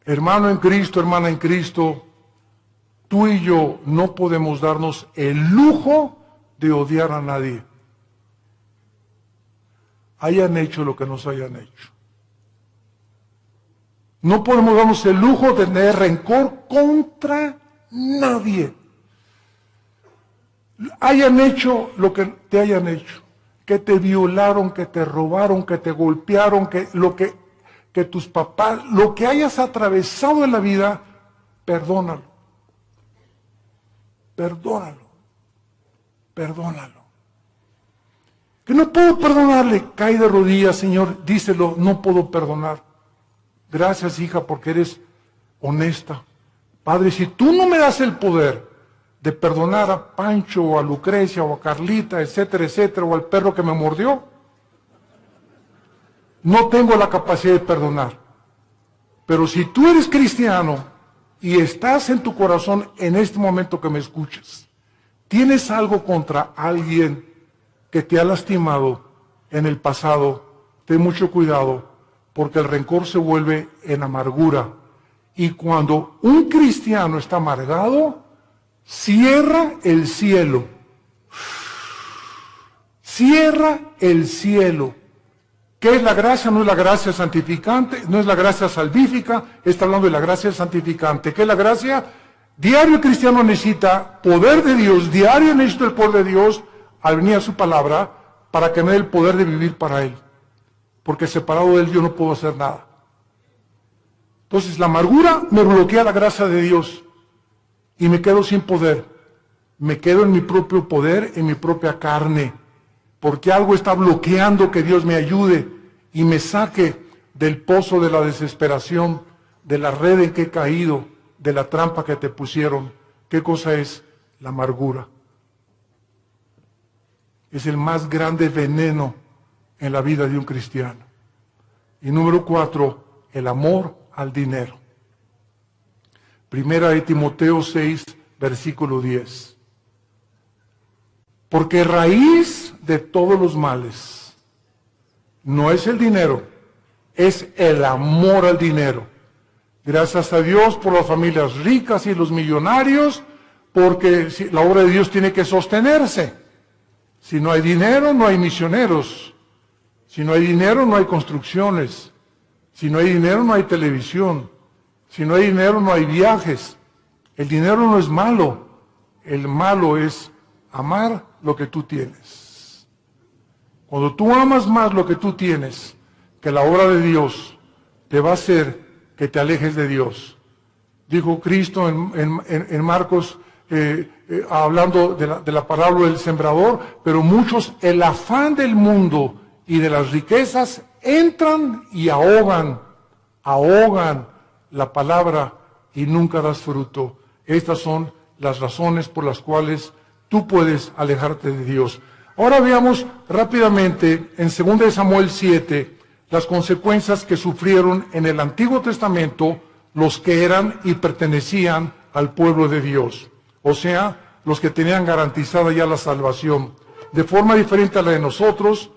Hermano en Cristo, hermana en Cristo, tú y yo no podemos darnos el lujo de odiar a nadie. Hayan hecho lo que nos hayan hecho. No podemos darnos el lujo de tener rencor contra nadie. Hayan hecho lo que te hayan hecho, que te violaron, que te robaron, que te golpearon, que tus papás, lo que hayas atravesado en la vida, perdónalo. Perdónalo. Perdónalo. Que no puedo perdonarle, cae de rodillas, Señor, díselo, no puedo perdonar. Gracias, hija, porque eres honesta. Padre, si tú no me das el poder de perdonar a Pancho, o a Lucrecia, o a Carlita, etcétera, etcétera, o al perro que me mordió, no tengo la capacidad de perdonar. Pero si tú eres cristiano y estás en tu corazón en este momento que me escuchas, tienes algo contra alguien que te ha lastimado en el pasado, ten mucho cuidado, porque el rencor se vuelve en amargura. Y cuando un cristiano está amargado, cierra el cielo. Cierra el cielo. ¿Qué es la gracia? No es la gracia santificante, no es la gracia salvífica, está hablando de la gracia santificante. ¿Qué es la gracia? Diario el cristiano necesita poder de Dios, diario necesita el poder de Dios al venir a su palabra para que me dé el poder de vivir para Él. Porque separado de Él yo no puedo hacer nada. Entonces la amargura me bloquea la gracia de Dios y me quedo sin poder. Me quedo en mi propio poder, en mi propia carne. Porque algo está bloqueando que Dios me ayude y me saque del pozo de la desesperación, de la red en que he caído, de la trampa que te pusieron. ¿Qué cosa es? La amargura. Es el más grande veneno en la vida de un cristiano. Y número 4, el amor al dinero. Primera de Timoteo 6, versículo 10. Porque raíz de todos los males no es el dinero, es el amor al dinero. Gracias a Dios por las familias ricas y los millonarios, porque la obra de Dios tiene que sostenerse. Si no hay dinero, no hay misioneros. Si no hay dinero, no hay construcciones. Si no hay dinero, no hay televisión. Si no hay dinero, no hay viajes. El dinero no es malo. El malo es amar lo que tú tienes. Cuando tú amas más lo que tú tienes que la obra de Dios, te va a hacer que te alejes de Dios. Dijo Cristo en Marcos, hablando de la parábola del sembrador, pero muchos, el afán del mundo y de las riquezas, entran y ahogan la palabra y nunca das fruto. Estas son las razones por las cuales tú puedes alejarte de Dios. Ahora veamos rápidamente en 2 Samuel 7 las consecuencias que sufrieron en el Antiguo Testamento los que eran y pertenecían al pueblo de Dios. O sea, los que tenían garantizada ya la salvación. De forma diferente a la de nosotros,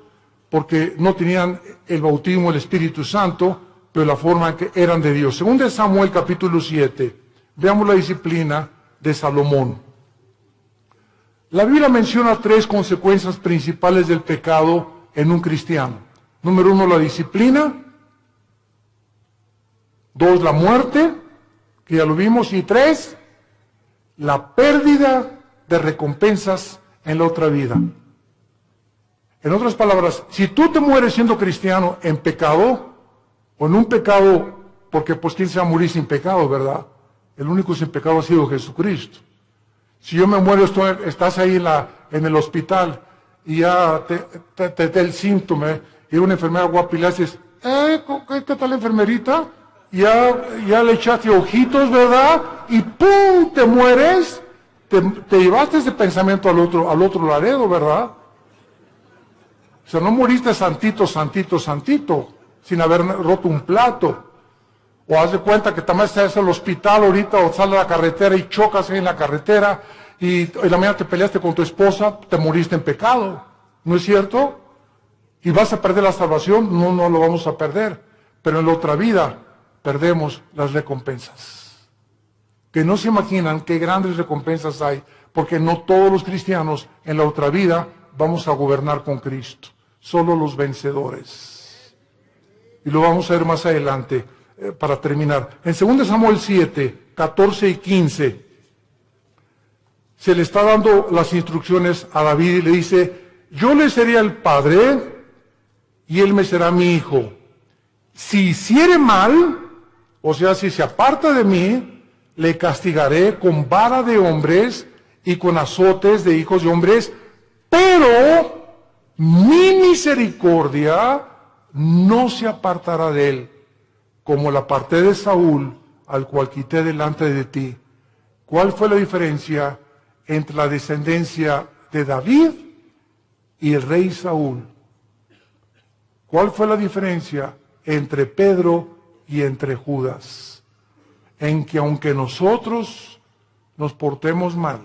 porque no tenían el bautismo del Espíritu Santo, pero la forma en que eran de Dios. 2 Samuel capítulo 7, veamos la disciplina de Salomón. La Biblia menciona 3 consecuencias principales del pecado en un cristiano. Número 1, la disciplina. 2, la muerte, que ya lo vimos. Y 3, la pérdida de recompensas en la otra vida. En otras palabras, si tú te mueres siendo cristiano en pecado, o en un pecado, porque pues quién se va a morir sin pecado, ¿verdad? El único sin pecado ha sido Jesucristo. Si yo me muero, estás ahí en el hospital y ya te da el síntoma, y una enfermera guapa y le haces, ¿qué tal enfermerita? Ya le echaste ojitos, ¿verdad? Y ¡pum! Te mueres, te llevaste ese pensamiento al otro laredo, ¿verdad? O sea, no moriste santito, sin haber roto un plato. O haz de cuenta que también estás en el hospital ahorita, o sales a la carretera y chocas ahí en la carretera, y en la mañana te peleaste con tu esposa, te moriste en pecado. ¿No es cierto? ¿Y vas a perder la salvación? No lo vamos a perder. Pero en la otra vida perdemos las recompensas. Que no se imaginan qué grandes recompensas hay, porque no todos los cristianos en la otra vida vamos a gobernar con Cristo. Solo los vencedores. Y lo vamos a ver más adelante. Para terminar, en 2 Samuel 7, 14 y 15, se le está dando las instrucciones a David y le dice, yo le seré el padre y él me será mi hijo. Si hiciere mal, o sea, si se aparta de mí, le castigaré con vara de hombres y con azotes de hijos de hombres, pero mi misericordia no se apartará de él, como la aparté de Saúl, al cual quité delante de ti. ¿Cuál fue la diferencia entre la descendencia de David y el rey Saúl? ¿Cuál fue la diferencia entre Pedro y entre Judas? En que aunque nosotros nos portemos mal,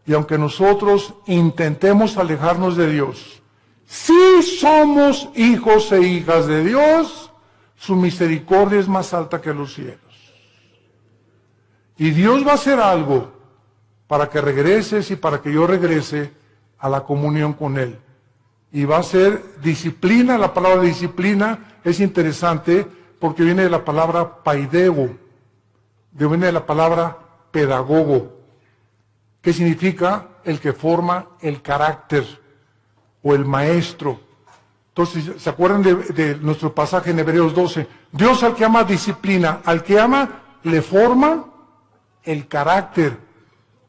y aunque nosotros intentemos alejarnos de Dios, si somos hijos e hijas de Dios, su misericordia es más alta que los cielos. Y Dios va a hacer algo para que regreses y para que yo regrese a la comunión con Él. Y va a ser disciplina. La palabra disciplina es interesante porque viene de la palabra paideo, viene de la palabra pedagogo, que significa el que forma el carácter o el maestro. Entonces, ¿se acuerdan de nuestro pasaje en Hebreos 12? Dios al que ama disciplina, al que ama le forma el carácter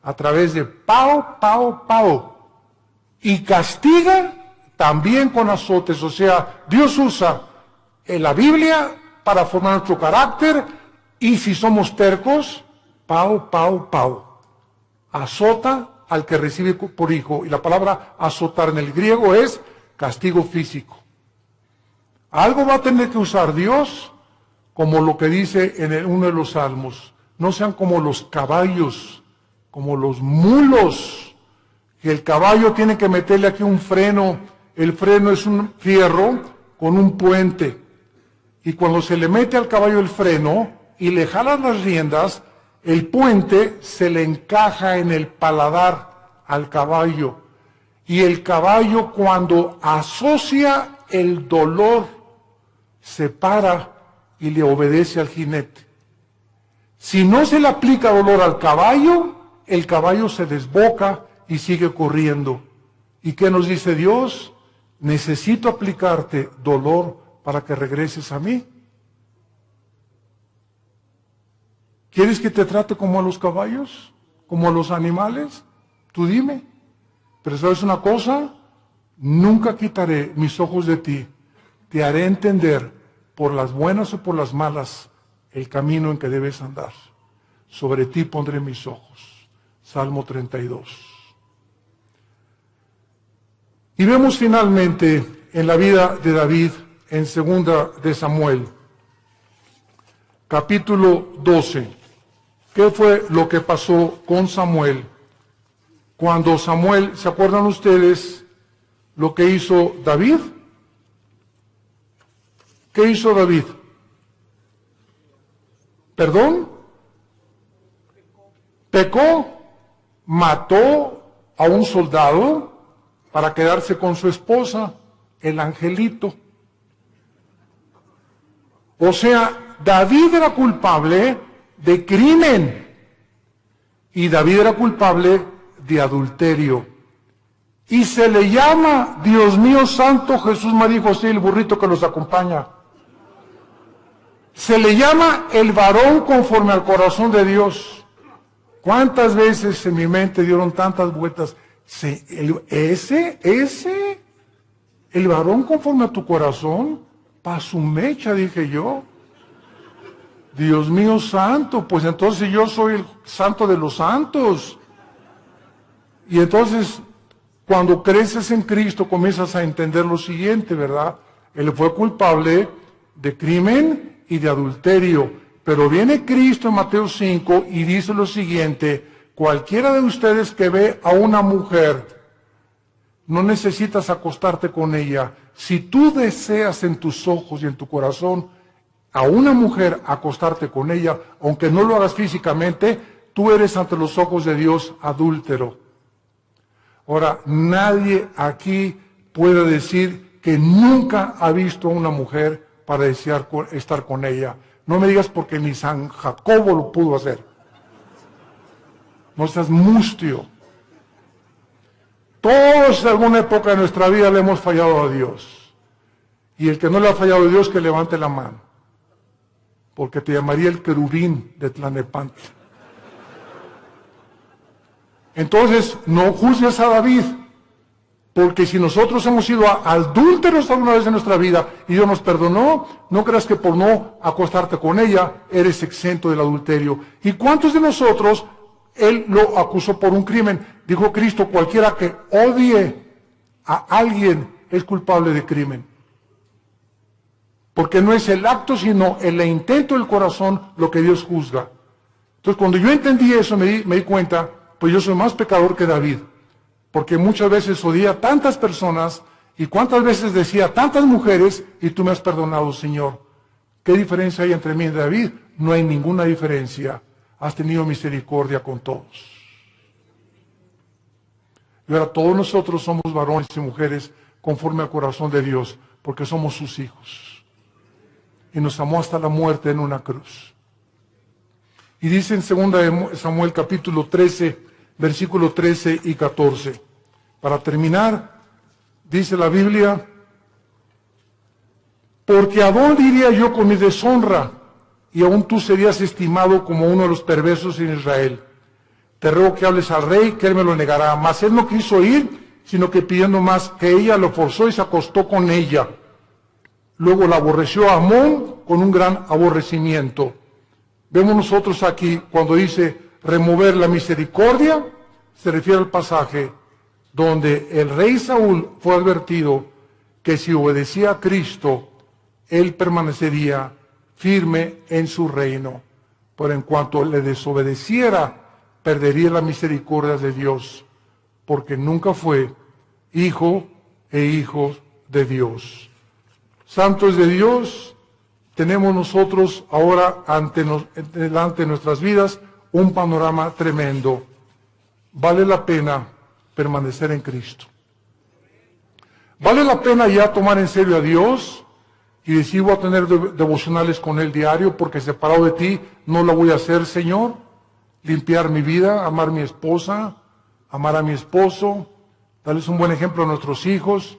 a través de pao, y castiga también con azotes. O sea, Dios usa en la Biblia para formar nuestro carácter, y si somos tercos, pao. Azota al que recibe por hijo, y la palabra azotar en el griego es castigo físico. Algo va a tener que usar Dios, como lo que dice en uno de los salmos: no sean como los caballos, como los mulos, que el caballo tiene que meterle aquí un freno. El freno es un fierro con un puente, y cuando se le mete al caballo el freno y le jalan las riendas, el puente se le encaja en el paladar al caballo, y el caballo, cuando asocia el dolor, se para y le obedece al jinete. Si no se le aplica dolor al caballo, el caballo se desboca y sigue corriendo. ¿Y qué nos dice Dios? Necesito aplicarte dolor para que regreses a mí. ¿Quieres que te trate como a los caballos? ¿Como a los animales? Tú dime. Pero ¿sabes una cosa? Nunca quitaré mis ojos de ti. Te haré entender, por las buenas o por las malas, el camino en que debes andar. Sobre ti pondré mis ojos. Salmo 32. Y vemos finalmente en la vida de David, en 2 de Samuel, capítulo 12. ¿Qué fue lo que pasó con Samuel? Cuando Samuel, ¿se acuerdan ustedes lo que hizo David? ¿Qué hizo David? ¿Perdón? Pecó, mató a un soldado para quedarse con su esposa, el angelito. O sea, David era culpable de crimen, y David era culpable de adulterio. Y se le llama, Dios mío santo, Jesús, María y José, el burrito que los acompaña. Se le llama el varón conforme al corazón de Dios. ¿Cuántas veces en mi mente dieron tantas vueltas? El varón conforme a tu corazón, pa' su mecha, dije yo. Dios mío santo, pues entonces yo soy el santo de los santos. Y entonces, cuando creces en Cristo, comienzas a entender lo siguiente, ¿verdad? Él fue culpable de crimen y de adulterio. Pero viene Cristo en Mateo 5 y dice lo siguiente: cualquiera de ustedes que ve a una mujer, no necesitas acostarte con ella. Si tú deseas en tus ojos y en tu corazón a una mujer acostarte con ella, aunque no lo hagas físicamente, tú eres ante los ojos de Dios adúltero. Ahora, nadie aquí puede decir que nunca ha visto a una mujer para desear estar con ella. No me digas porque ni San Jacobo lo pudo hacer. No seas mustio. Todos en alguna época de nuestra vida le hemos fallado a Dios. Y el que no le ha fallado a Dios, que levante la mano. Porque te llamaría el querubín de Tlanepantla. Entonces, no juzgues a David. Porque si nosotros hemos sido adúlteros alguna vez en nuestra vida y Dios nos perdonó, no creas que por no acostarte con ella eres exento del adulterio. ¿Y cuántos de nosotros Él lo acusó por un crimen? Dijo Cristo, cualquiera que odie a alguien es culpable de crimen. Porque no es el acto, sino el intento del corazón lo que Dios juzga. Entonces, cuando yo entendí eso, me di cuenta, pues yo soy más pecador que David. Porque muchas veces odié a tantas personas y cuántas veces decía a tantas mujeres y tú me has perdonado, Señor. ¿Qué diferencia hay entre mí y David? No hay ninguna diferencia. Has tenido misericordia con todos. Y ahora todos nosotros somos varones y mujeres conforme al corazón de Dios, porque somos sus hijos. Y nos amó hasta la muerte en una cruz. Y dice en 2 Samuel capítulo 13, versículo 13 y 14. Para terminar, dice la Biblia, porque ¿a dónde iría yo con mi deshonra? Y aún tú serías estimado como uno de los perversos en Israel. Te ruego que hables al rey, que él me lo negará. Mas él no quiso ir, sino que pidiendo más que ella, lo forzó y se acostó con ella. Luego la aborreció a Amón con un gran aborrecimiento. Vemos nosotros aquí, cuando dice remover la misericordia, se refiere al pasaje donde el rey Saúl fue advertido que si obedecía a Cristo, él permanecería firme en su reino. Pero en cuanto le desobedeciera, perdería la misericordia de Dios, porque nunca fue hijo e hijo de Dios. Santos de Dios, tenemos nosotros ahora delante de nuestras vidas un panorama tremendo. Vale la pena permanecer en Cristo. Vale la pena ya tomar en serio a Dios y decir voy a tener devocionales con Él diario porque separado de ti no lo voy a hacer, Señor. Limpiar mi vida, amar a mi esposa, amar a mi esposo, darles un buen ejemplo a nuestros hijos,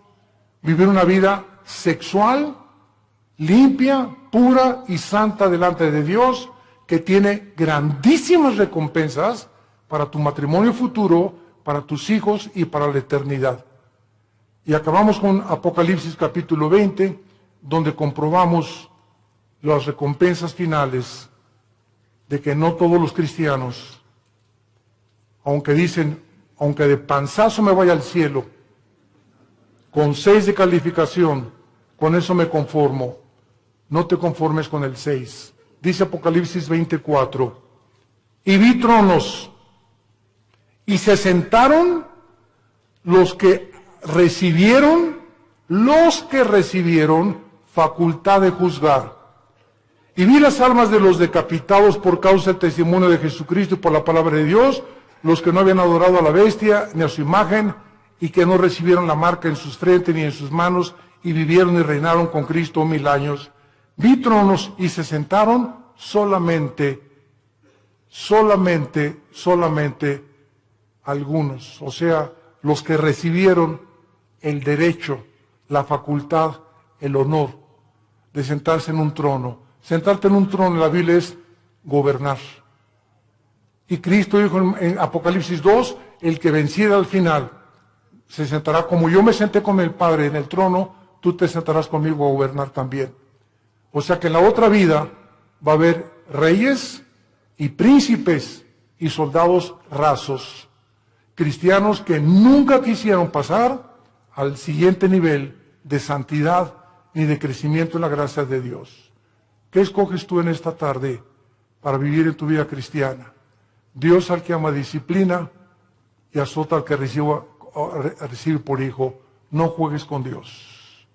vivir una vida sexual, limpia, pura y santa delante de Dios, que tiene grandísimas recompensas para tu matrimonio futuro, para tus hijos y para la eternidad. Y acabamos con Apocalipsis capítulo 20, donde comprobamos las recompensas finales de que no todos los cristianos, aunque dicen, aunque de panzazo me vaya al cielo, con 6 de calificación, con eso me conformo. No te conformes con el 6. Dice Apocalipsis 24, y vi tronos, y se sentaron los que recibieron facultad de juzgar. Y vi las almas de los decapitados por causa del testimonio de Jesucristo y por la palabra de Dios, los que no habían adorado a la bestia ni a su imagen, y que no recibieron la marca en sus frentes ni en sus manos, y vivieron y reinaron con Cristo 1000 años. Vi tronos y se sentaron solamente algunos, o sea, los que recibieron el derecho, la facultad, el honor de sentarse en un trono. Sentarte en un trono en la Biblia es gobernar. Y Cristo dijo en Apocalipsis 2, el que venciera al final se sentará como yo me senté con el Padre en el trono, tú te sentarás conmigo a gobernar también. O sea que en la otra vida va a haber reyes y príncipes y soldados rasos, cristianos que nunca quisieron pasar al siguiente nivel de santidad ni de crecimiento en la gracia de Dios. ¿Qué escoges tú en esta tarde para vivir en tu vida cristiana? Dios al que ama disciplina y azota al que recibe por hijo. No juegues con Dios.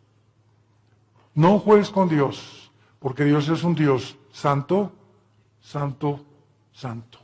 No juegues con Dios, porque Dios es un Dios santo, santo, santo.